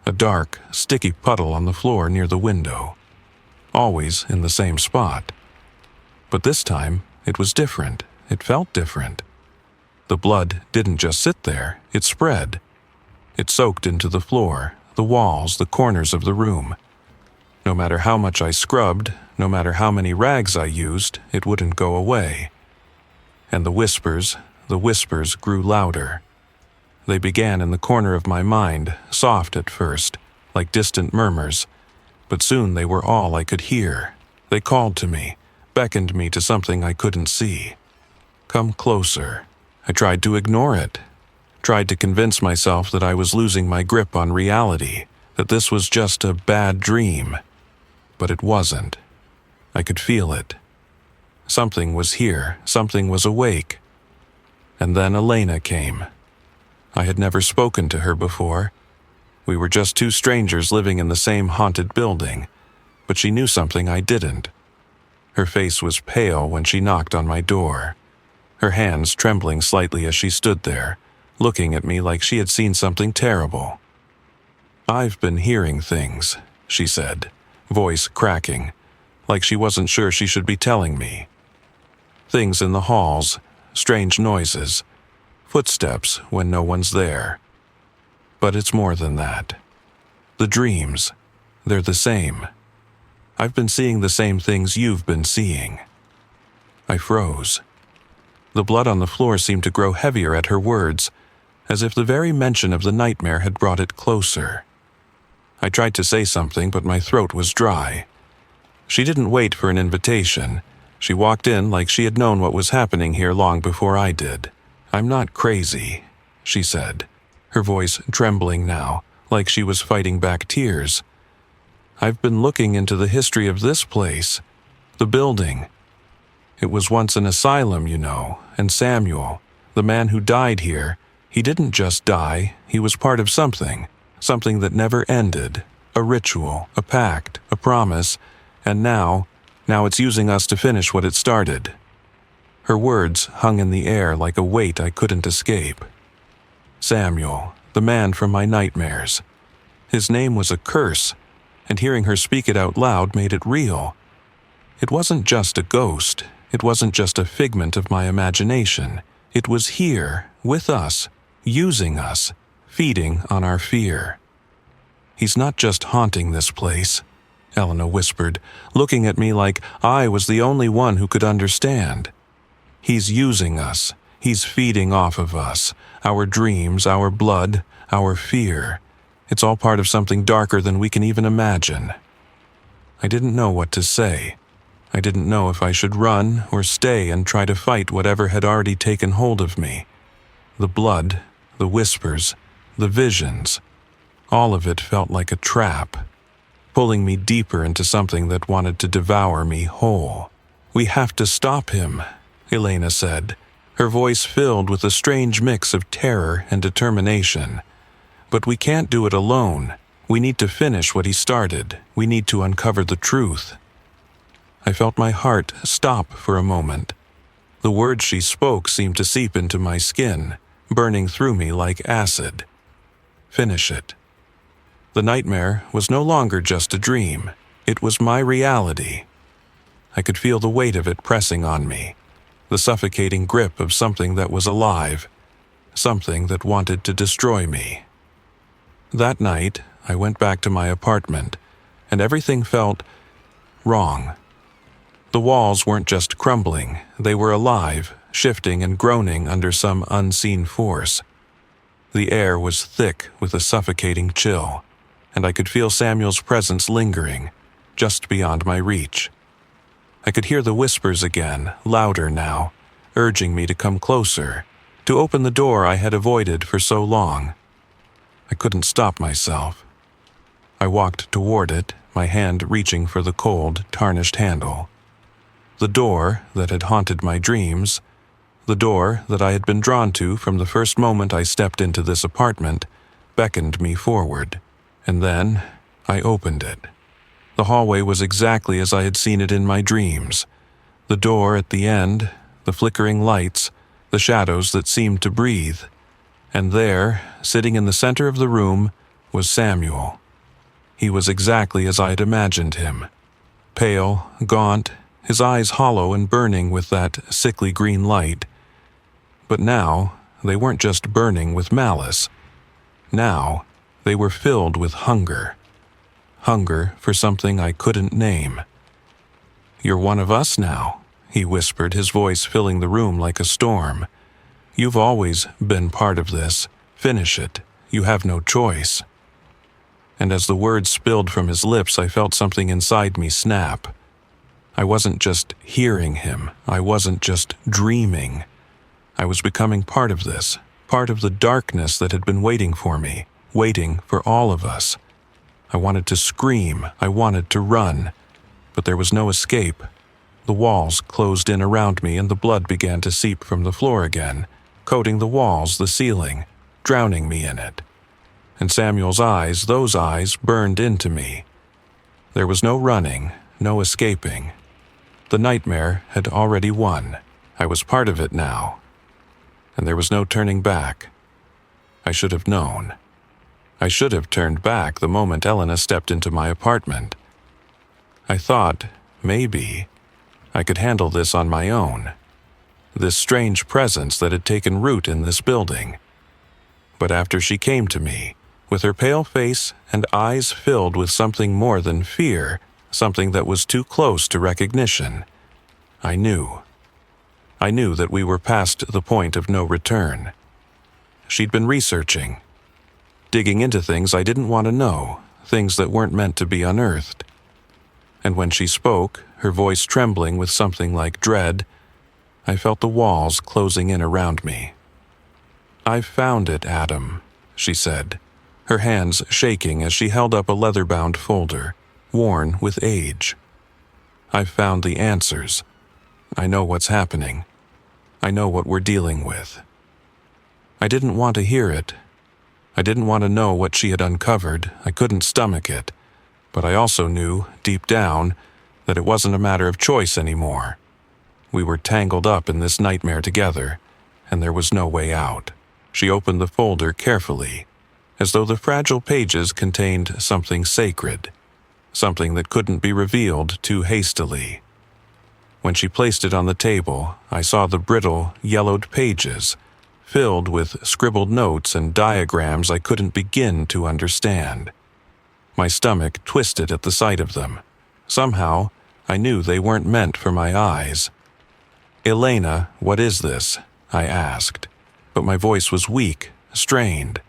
A dark, sticky puddle on the floor near the window. Always in the same spot. But this time, it was different. It felt different. The blood didn't just sit there, it spread. It soaked into the floor, the walls, the corners of the room. No matter how much I scrubbed, no matter how many rags I used, it wouldn't go away. And the whispers grew louder. They began in the corner of my mind, soft at first, like distant murmurs, but soon they were all I could hear. They called to me, beckoned me to something I couldn't see. "Come closer." I tried to ignore it, tried to convince myself that I was losing my grip on reality, that this was just a bad dream. But it wasn't. I could feel it. Something was here, something was awake. And then Elena came. I had never spoken to her before. We were just two strangers living in the same haunted building, but she knew something I didn't. Her face was pale when she knocked on my door, her hands trembling slightly as she stood there, looking at me like she had seen something terrible. "I've been hearing things," she said, voice cracking, like she wasn't sure she should be telling me. Things in the halls, strange noises, footsteps when no one's there. But it's more than that. The dreams, they're the same. I've been seeing the same things you've been seeing. I froze. The blood on the floor seemed to grow heavier at her words, as if the very mention of the nightmare had brought it closer. I tried to say something, but my throat was dry. She didn't wait for an invitation. She walked in like she had known what was happening here long before I did. "I'm not crazy," she said, her voice trembling now, like she was fighting back tears. "I've been looking into the history of this place, the building. It was once an asylum, you know, and Samuel, the man who died here, he didn't just die, he was part of something that never ended, a ritual, a pact, a promise, and now it's using us to finish what it started." Her words hung in the air like a weight I couldn't escape. Samuel, the man from my nightmares. His name was a curse, and hearing her speak it out loud made it real. It wasn't just a ghost. It wasn't just a figment of my imagination. It was here, with us, using us, feeding on our fear. "He's not just haunting this place," Elena whispered, looking at me like I was the only one who could understand. "He's using us. He's feeding off of us, our dreams, our blood, our fear. It's all part of something darker than we can even imagine." I didn't know what to say. I didn't know if I should run or stay and try to fight whatever had already taken hold of me. The blood, the whispers, the visions, all of it felt like a trap, pulling me deeper into something that wanted to devour me whole. "We have to stop him," Elena said, her voice filled with a strange mix of terror and determination. "But we can't do it alone. We need to finish what he started. We need to uncover the truth." I felt my heart stop for a moment. The words she spoke seemed to seep into my skin, burning through me like acid. Finish it. The nightmare was no longer just a dream. It was my reality. I could feel the weight of it pressing on me, the suffocating grip of something that was alive, something that wanted to destroy me. That night, I went back to my apartment, and everything felt wrong. The walls weren't just crumbling, they were alive, shifting and groaning under some unseen force. The air was thick with a suffocating chill, and I could feel Samuel's presence lingering, just beyond my reach. I could hear the whispers again, louder now, urging me to come closer, to open the door I had avoided for so long. I couldn't stop myself. I walked toward it, my hand reaching for the cold, tarnished handle. The door that had haunted my dreams, the door that I had been drawn to from the first moment I stepped into this apartment, beckoned me forward. And then I opened it. The hallway was exactly as I had seen it in my dreams. The door at the end, the flickering lights, the shadows that seemed to breathe. And there, sitting in the center of the room, was Samuel. He was exactly as I had imagined him. Pale, gaunt, his eyes hollow and burning with that sickly green light. But now, they weren't just burning with malice. Now, they were filled with hunger. Hunger for something I couldn't name. "You're one of us now," he whispered, his voice filling the room like a storm. "You've always been part of this. Finish it. You have no choice." And as the words spilled from his lips, I felt something inside me snap. I wasn't just hearing him. I wasn't just dreaming. I was becoming part of this, part of the darkness that had been waiting for me, waiting for all of us. I wanted to scream, I wanted to run, but there was no escape. The walls closed in around me and the blood began to seep from the floor again, coating the walls, the ceiling, drowning me in it. And Samuel's eyes, those eyes, burned into me. There was no running, no escaping. The nightmare had already won. I was part of it now. And there was no turning back. I should have known. I should have turned back the moment Elena stepped into my apartment. I thought, maybe, I could handle this on my own. This strange presence that had taken root in this building. But after she came to me, with her pale face and eyes filled with something more than fear, something that was too close to recognition, I knew. I knew that we were past the point of no return. She'd been researching, digging into things I didn't want to know, things that weren't meant to be unearthed. And when she spoke, her voice trembling with something like dread, I felt the walls closing in around me. "I've found it, Adam," she said, her hands shaking as she held up a leather-bound folder, worn with age. "I've found the answers. I know what's happening. I know what we're dealing with." I didn't want to hear it. I didn't want to know what she had uncovered. I couldn't stomach it. But I also knew, deep down, that it wasn't a matter of choice anymore. We were tangled up in this nightmare together, and there was no way out. She opened the folder carefully, as though the fragile pages contained something sacred, something that couldn't be revealed too hastily. When she placed it on the table, I saw the brittle, yellowed pages, filled with scribbled notes and diagrams I couldn't begin to understand. My stomach twisted at the sight of them. Somehow, I knew they weren't meant for my eyes. "Elena, what is this?" I asked, but my voice was weak, strained.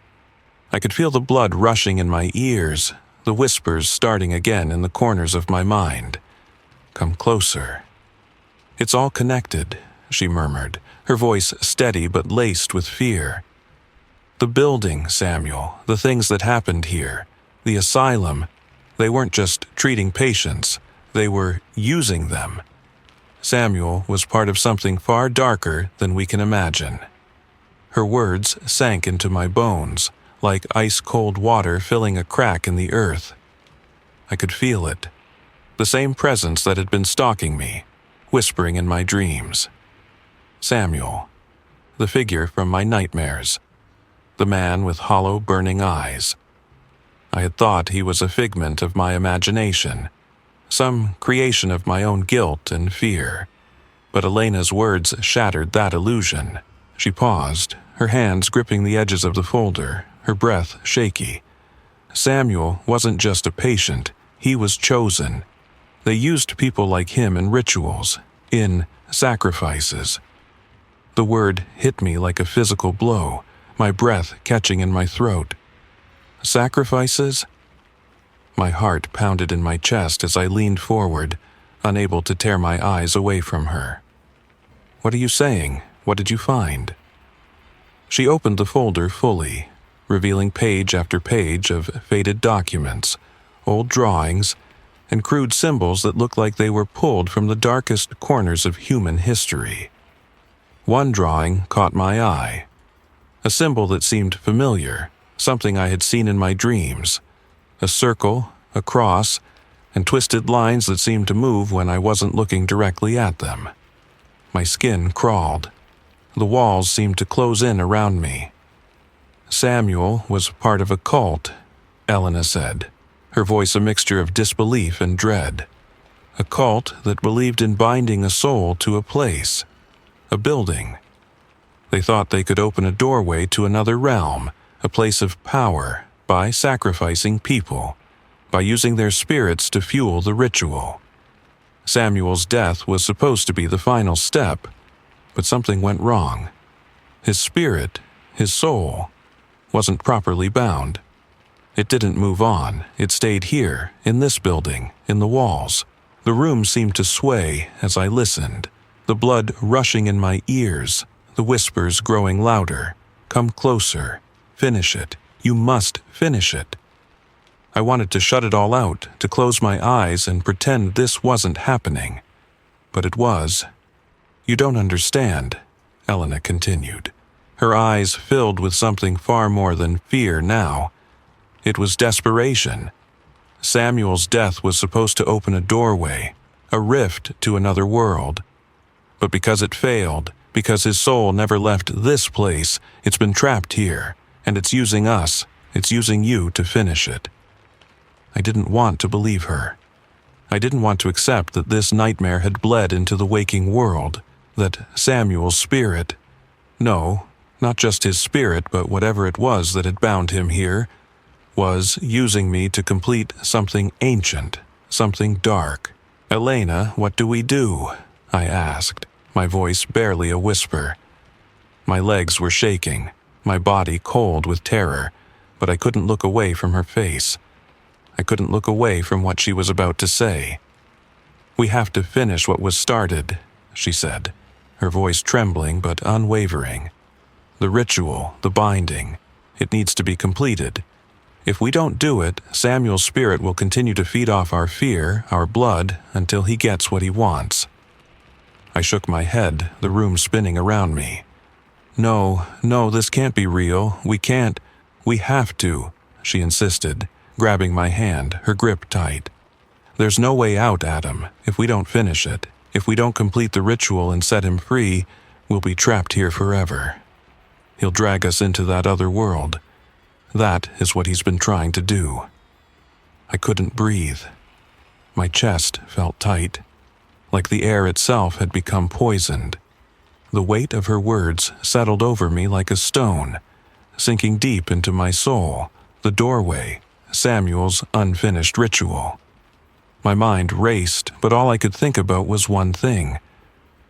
I could feel the blood rushing in my ears, the whispers starting again in the corners of my mind. "Come closer." "It's all connected," she murmured, her voice steady but laced with fear. "The building, Samuel, the things that happened here, the asylum, they weren't just treating patients, they were using them. Samuel was part of something far darker than we can imagine." Her words sank into my bones, like ice-cold water filling a crack in the earth. I could feel it, the same presence that had been stalking me, whispering in my dreams. Samuel, the figure from my nightmares, the man with hollow, burning eyes. I had thought he was a figment of my imagination, some creation of my own guilt and fear. But Elena's words shattered that illusion. She paused, her hands gripping the edges of the folder, her breath shaky. Samuel wasn't just a patient, he was chosen. They used people like him in rituals, in sacrifices. The word hit me like a physical blow, my breath catching in my throat. Sacrifices? My heart pounded in my chest as I leaned forward, unable to tear my eyes away from her. "What are you saying? What did you find?" She opened the folder fully, revealing page after page of faded documents, old drawings, and crude symbols that looked like they were pulled from the darkest corners of human history. One drawing caught my eye, a symbol that seemed familiar, something I had seen in my dreams, a circle, a cross, and twisted lines that seemed to move when I wasn't looking directly at them. My skin crawled. The walls seemed to close in around me. Samuel was part of a cult, Elena said, her voice a mixture of disbelief and dread. A cult that believed in binding a soul to a place, a building. They thought they could open a doorway to another realm, a place of power, by sacrificing people, by using their spirits to fuel the ritual. Samuel's death was supposed to be the final step, but something went wrong. His spirit, his soul, wasn't properly bound. It didn't move on. It stayed here, in this building, in the walls. The room seemed to sway as I listened, the blood rushing in my ears, the whispers growing louder. Come closer. Finish it. You must finish it. I wanted to shut it all out, to close my eyes and pretend this wasn't happening. But it was. You don't understand, Elena continued. Her eyes filled with something far more than fear now. It was desperation. Samuel's death was supposed to open a doorway, a rift to another world. But because it failed, because his soul never left this place, it's been trapped here, and it's using us, it's using you to finish it. I didn't want to believe her. I didn't want to accept that this nightmare had bled into the waking world, that Samuel's spirit, no, not just his spirit, but whatever it was that had bound him here, was using me to complete something ancient, something dark. Elena, what do we do? I asked, my voice barely a whisper. My legs were shaking, my body cold with terror, but I couldn't look away from her face. I couldn't look away from what she was about to say. We have to finish what was started, she said, her voice trembling but unwavering. The ritual, the binding, it needs to be completed. If we don't do it, Samuel's spirit will continue to feed off our fear, our blood, until he gets what he wants. I shook my head, the room spinning around me. No, this can't be real. We can't. We have to, she insisted, grabbing my hand, her grip tight. There's no way out, Adam, if we don't finish it. If we don't complete the ritual and set him free, we'll be trapped here forever. He'll drag us into that other world. That is what he's been trying to do. I couldn't breathe. My chest felt tight, like the air itself had become poisoned. The weight of her words settled over me like a stone, sinking deep into my soul, the doorway, Samuel's unfinished ritual. My mind raced, but all I could think about was one thing.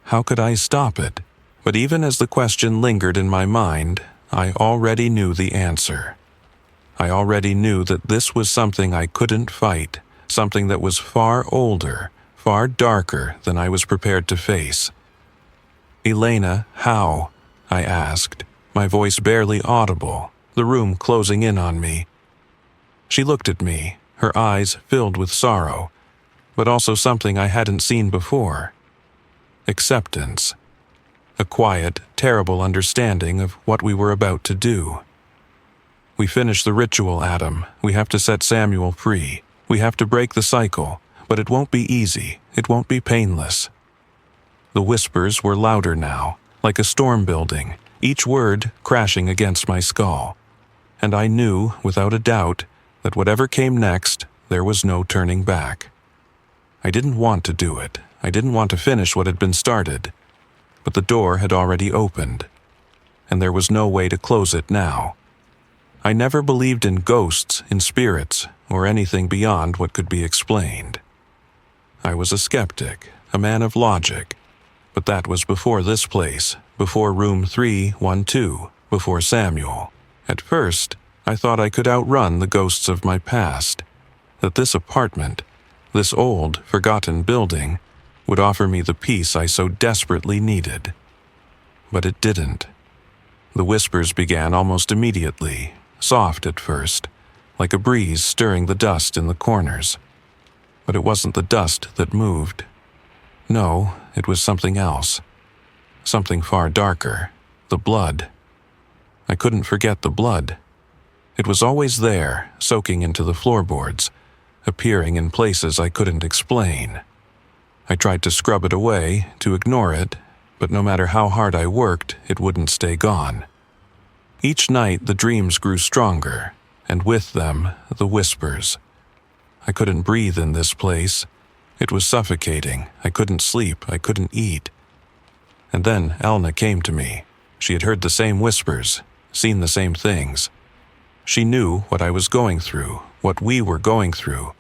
How could I stop it? But even as the question lingered in my mind, I already knew the answer. I already knew that this was something I couldn't fight, something that was far older, far darker than I was prepared to face. Elena, how? I asked, my voice barely audible, the room closing in on me. She looked at me, her eyes filled with sorrow, but also something I hadn't seen before. Acceptance. A quiet, terrible understanding of what we were about to do. We finish the ritual, Adam. We have to set Samuel free. We have to break the cycle, but it won't be easy. It won't be painless. The whispers were louder now, like a storm building, each word crashing against my skull. And I knew, without a doubt, that whatever came next, there was no turning back. I didn't want to do it. I didn't want to finish what had been started. But the door had already opened, and there was no way to close it now. I never believed in ghosts, in spirits, or anything beyond what could be explained. I was a skeptic, a man of logic, but that was before this place, before room 312, before Samuel. At first, I thought I could outrun the ghosts of my past, that this apartment, this old, forgotten building, would offer me the peace I so desperately needed. But it didn't. The whispers began almost immediately, soft at first, like a breeze stirring the dust in the corners. But it wasn't the dust that moved. No, it was something else. Something far darker. The blood. I couldn't forget the blood. It was always there, soaking into the floorboards, appearing in places I couldn't explain. I tried to scrub it away, to ignore it, but no matter how hard I worked, it wouldn't stay gone. Each night the dreams grew stronger, and with them, the whispers. I couldn't breathe in this place. It was suffocating. I couldn't sleep. I couldn't eat. And then Elna came to me. She had heard the same whispers, seen the same things. She knew what I was going through, what we were going through.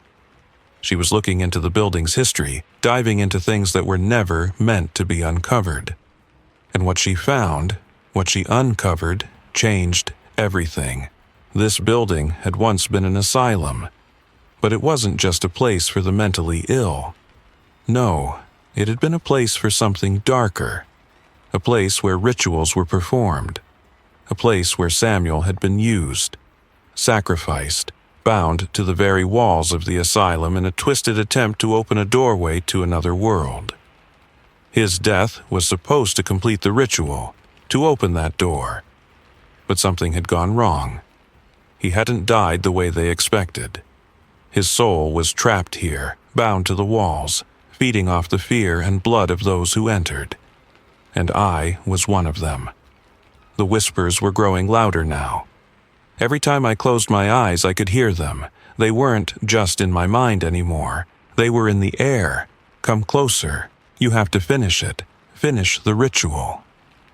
She was looking into the building's history, diving into things that were never meant to be uncovered. And what she found, what she uncovered, changed everything. This building had once been an asylum, but it wasn't just a place for the mentally ill. No, it had been a place for something darker, a place where rituals were performed, a place where Samuel had been used, sacrificed, bound to the very walls of the asylum in a twisted attempt to open a doorway to another world. His death was supposed to complete the ritual, to open that door. But something had gone wrong. He hadn't died the way they expected. His soul was trapped here, bound to the walls, feeding off the fear and blood of those who entered. And I was one of them. The whispers were growing louder now. Every time I closed my eyes, I could hear them. They weren't just in my mind anymore. They were in the air. Come closer. You have to finish it. Finish the ritual.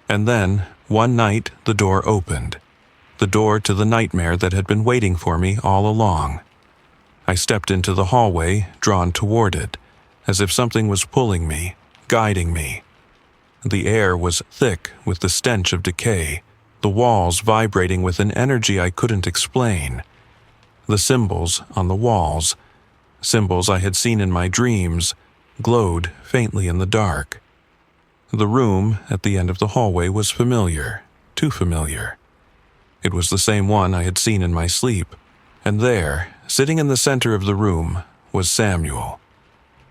And then, one night, the door opened. The door to the nightmare that had been waiting for me all along. I stepped into the hallway, drawn toward it, as if something was pulling me, guiding me. The air was thick with the stench of decay, the walls vibrating with an energy I couldn't explain. The symbols on the walls, symbols I had seen in my dreams, glowed faintly in the dark. The room at the end of the hallway was familiar, too familiar. It was the same one I had seen in my sleep, and there, sitting in the center of the room, was Samuel.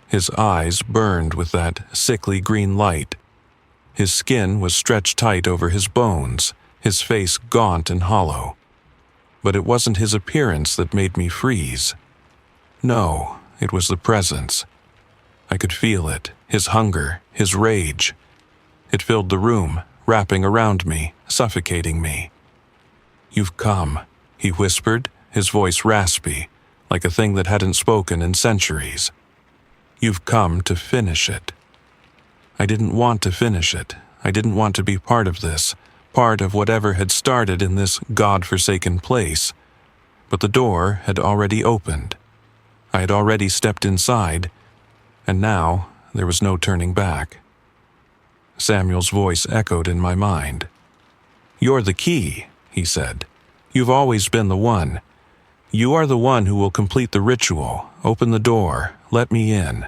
His eyes burned with that sickly green light. His skin was stretched tight over his bones, his face gaunt and hollow. But it wasn't his appearance that made me freeze. No, it was the presence. I could feel it, his hunger, his rage. It filled the room, wrapping around me, suffocating me. "You've come," he whispered, his voice raspy, like a thing that hadn't spoken in centuries. "You've come to finish it." I didn't want to finish it. I didn't want to be part of this, part of whatever had started in this God-forsaken place. But the door had already opened. I had already stepped inside, and now there was no turning back. Samuel's voice echoed in my mind. "You're the key," he said. "You've always been the one. You are the one who will complete the ritual. Open the door. Let me in."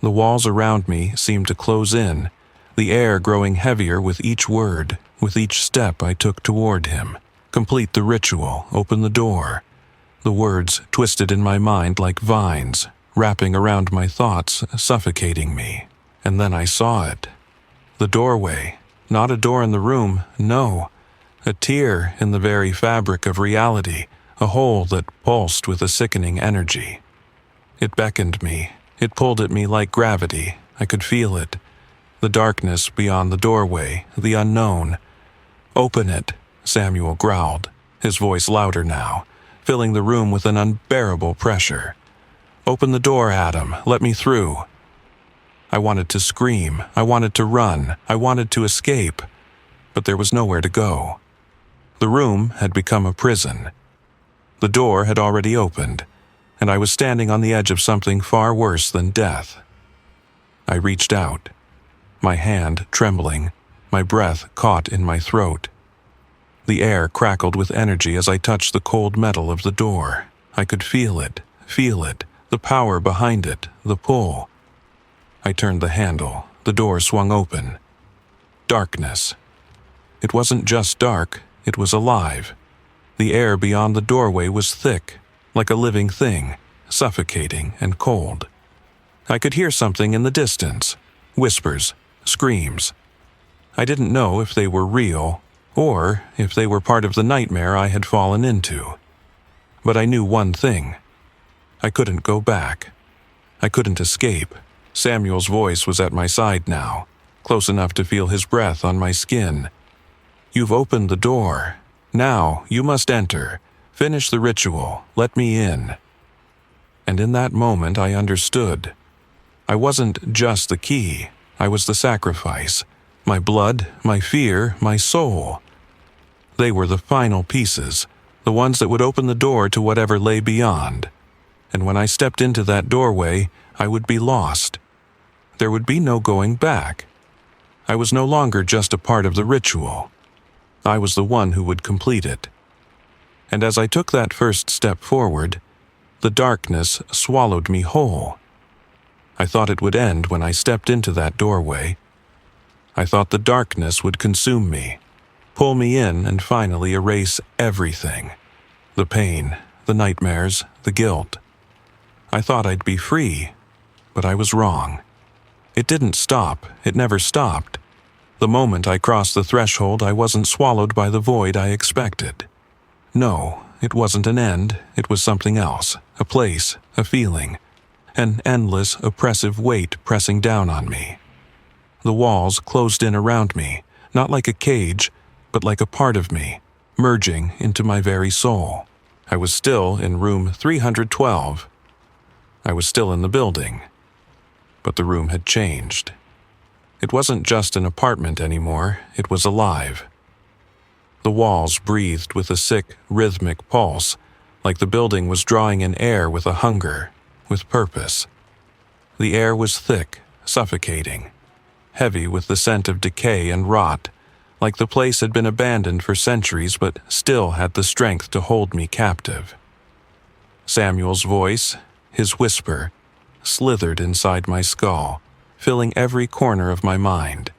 The walls around me seemed to close in, the air growing heavier with each word, with each step I took toward him. Complete the ritual. Open the door. The words twisted in my mind like vines, wrapping around my thoughts, suffocating me. And then I saw it. The doorway. Not a door in the room, no. A tear in the very fabric of reality, a hole that pulsed with a sickening energy. It beckoned me. It pulled at me like gravity. I could feel it. The darkness beyond the doorway, the unknown. "Open it," Samuel growled, his voice louder now, filling the room with an unbearable pressure. "Open the door, Adam. Let me through." I wanted to scream. I wanted to run. I wanted to escape. But there was nowhere to go. The room had become a prison. The door had already opened, and I was standing on the edge of something far worse than death. I reached out, my hand trembling, my breath caught in my throat. The air crackled with energy as I touched the cold metal of the door. I could feel it, the power behind it, the pull. I turned the handle. The door swung open. Darkness. It wasn't just dark, it was alive. The air beyond the doorway was thick, like a living thing, suffocating and cold. I could hear something in the distance, whispers, screams. I didn't know if they were real, or if they were part of the nightmare I had fallen into. But I knew one thing. I couldn't go back. I couldn't escape. Samuel's voice was at my side now, close enough to feel his breath on my skin. "You've opened the door. Now you must enter. Finish the ritual. Let me in." And in that moment I understood. I wasn't just the key. I was the sacrifice. My blood, my fear, my soul. They were the final pieces, the ones that would open the door to whatever lay beyond. And when I stepped into that doorway, I would be lost. There would be no going back. I was no longer just a part of the ritual. I was the one who would complete it. And as I took that first step forward, the darkness swallowed me whole. I thought it would end when I stepped into that doorway. I thought the darkness would consume me. pull me in and finally erase everything. The pain, the nightmares, the guilt. I thought I'd be free, but I was wrong. It didn't stop. It never stopped. The moment I crossed the threshold, I wasn't swallowed by the void I expected. No, it wasn't an end. It was something else. A place, a feeling. An endless, oppressive weight pressing down on me. The walls closed in around me, not like a cage, but like a part of me, merging into my very soul. I was still in room 312. I was still in the building. But the room had changed. It wasn't just an apartment anymore, it was alive. The walls breathed with a sick, rhythmic pulse, like the building was drawing in air with a hunger, with purpose. The air was thick, suffocating, heavy with the scent of decay and rot, like the place had been abandoned for centuries but still had the strength to hold me captive. Samuel's voice, his whisper, slithered inside my skull, filling every corner of my mind.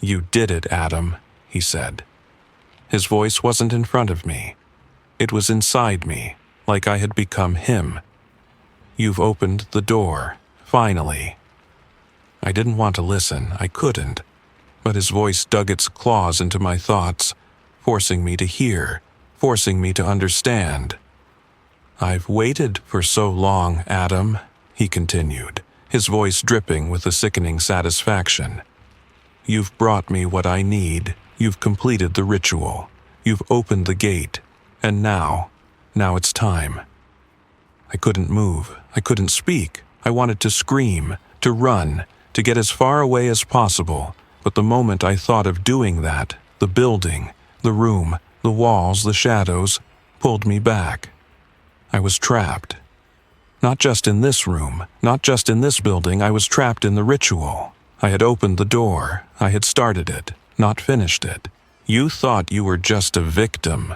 "You did it, Adam," he said. His voice wasn't in front of me. It was inside me, like I had become him. "You've opened the door, finally." I didn't want to listen, I couldn't, but his voice dug its claws into my thoughts, forcing me to hear, forcing me to understand. "I've waited for so long, Adam," he continued, his voice dripping with a sickening satisfaction. "You've brought me what I need. You've completed the ritual. You've opened the gate. And now it's time." I couldn't move. I couldn't speak. I wanted to scream, to run, to get as far away as possible. But the moment I thought of doing that, the building, the room, the walls, the shadows, pulled me back. I was trapped. Not just in this room, not just in this building, I was trapped in the ritual. I had opened the door. I had started it, not finished it. "You thought you were just a victim,"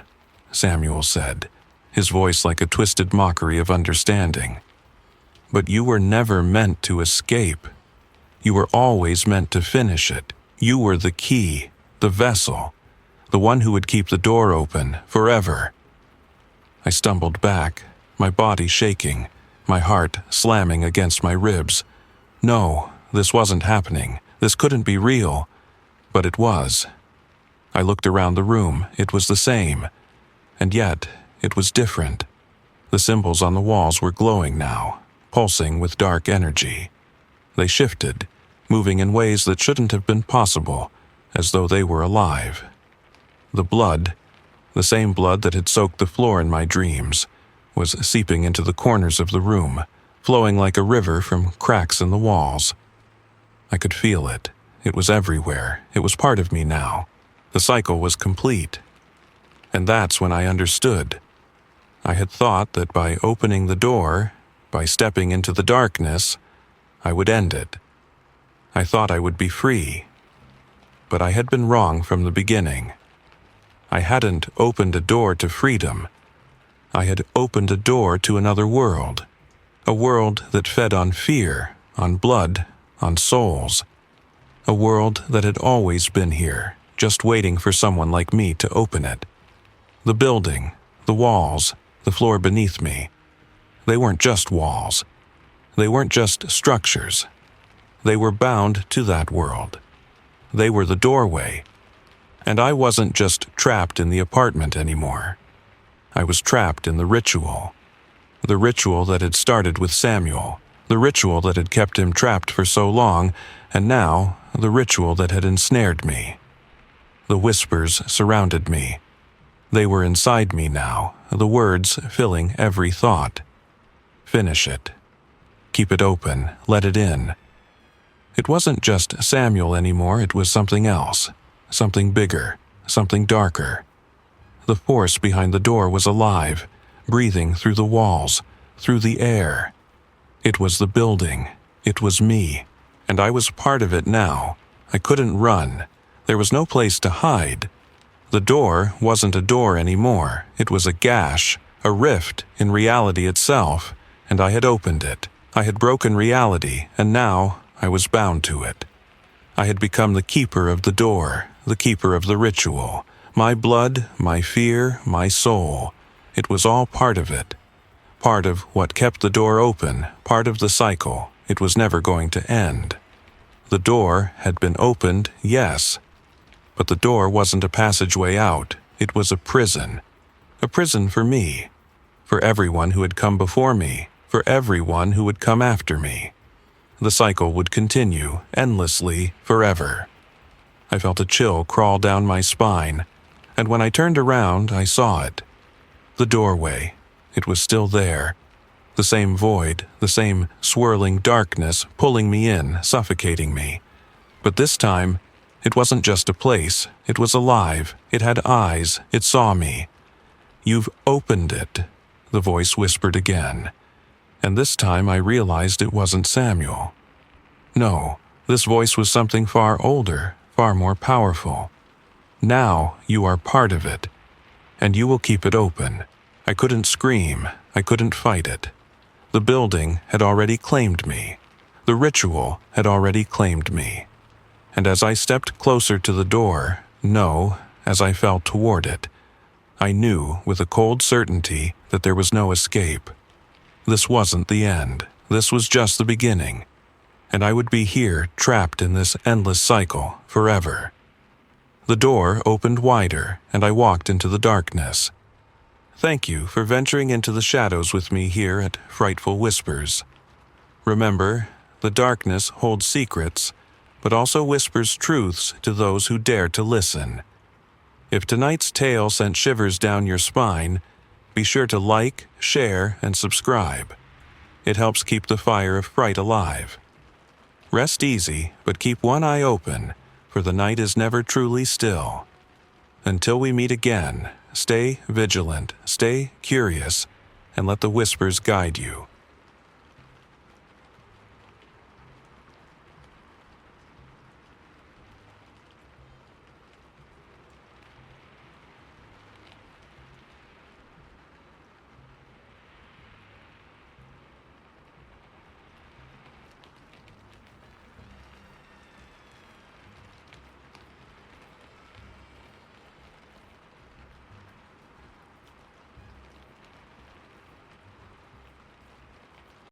Samuel said, his voice like a twisted mockery of understanding. "But you were never meant to escape. You were always meant to finish it. You were the key, the vessel, the one who would keep the door open forever." I stumbled back, my body shaking, my heart slamming against my ribs. No, this wasn't happening. This couldn't be real. But it was. I looked around the room. It was the same. And yet, it was different. The symbols on the walls were glowing now, pulsing with dark energy. They shifted, moving in ways that shouldn't have been possible, as though they were alive. The blood, the same blood that had soaked the floor in my dreams, was seeping into the corners of the room, flowing like a river from cracks in the walls. I could feel it. It was everywhere. It was part of me now. The cycle was complete. And that's when I understood. I had thought that by opening the door, by stepping into the darkness, I would end it. I thought I would be free. But I had been wrong from the beginning. I hadn't opened a door to freedom. I had opened a door to another world. A world that fed on fear, on blood, on souls. A world that had always been here, just waiting for someone like me to open it. The building, the walls, the floor beneath me. They weren't just walls. They weren't just structures. They were bound to that world. They were the doorway. And I wasn't just trapped in the apartment anymore. I was trapped in the ritual. The ritual that had started with Samuel. The ritual that had kept him trapped for so long, and now the ritual that had ensnared me. The whispers surrounded me. They were inside me now, the words filling every thought. Finish it. Keep it open. Let it in. It wasn't just Samuel anymore, it was something else. Something bigger. Something darker. The force behind the door was alive, breathing through the walls, through the air. It was the building. It was me. And I was part of it now. I couldn't run. There was no place to hide. The door wasn't a door anymore. It was a gash, a rift in reality itself, and I had opened it. I had broken reality, and now I was bound to it. I had become the keeper of the door, the keeper of the ritual. My blood, my fear, my soul. It was all part of it. Part of what kept the door open, part of the cycle. It was never going to end. The door had been opened, yes. But the door wasn't a passageway out. It was a prison. A prison for me. For everyone who had come before me. For everyone who would come after me. The cycle would continue, endlessly, forever. I felt a chill crawl down my spine, and when I turned around, I saw it. The doorway. It was still there. The same void, the same swirling darkness pulling me in, suffocating me. But this time, it wasn't just a place. It was alive. It had eyes. It saw me. "You've opened it," the voice whispered again. And this time I realized it wasn't Samuel. No, this voice was something far older, far more powerful. "Now you are part of it, and you will keep it open." I couldn't scream. I couldn't fight it. The building had already claimed me. The ritual had already claimed me. And as I stepped closer to the door, no, as I felt toward it, I knew with a cold certainty that there was no escape. This wasn't the end. This was just the beginning. And I would be here, trapped in this endless cycle, forever. The door opened wider, and I walked into the darkness. Thank you for venturing into the shadows with me here at Frightful Whispers. Remember, the darkness holds secrets, but also whispers truths to those who dare to listen. If tonight's tale sent shivers down your spine, be sure to like, share, and subscribe. It helps keep the fire of fright alive. Rest easy, but keep one eye open, for the night is never truly still. Until we meet again, stay vigilant, stay curious, and let the whispers guide you.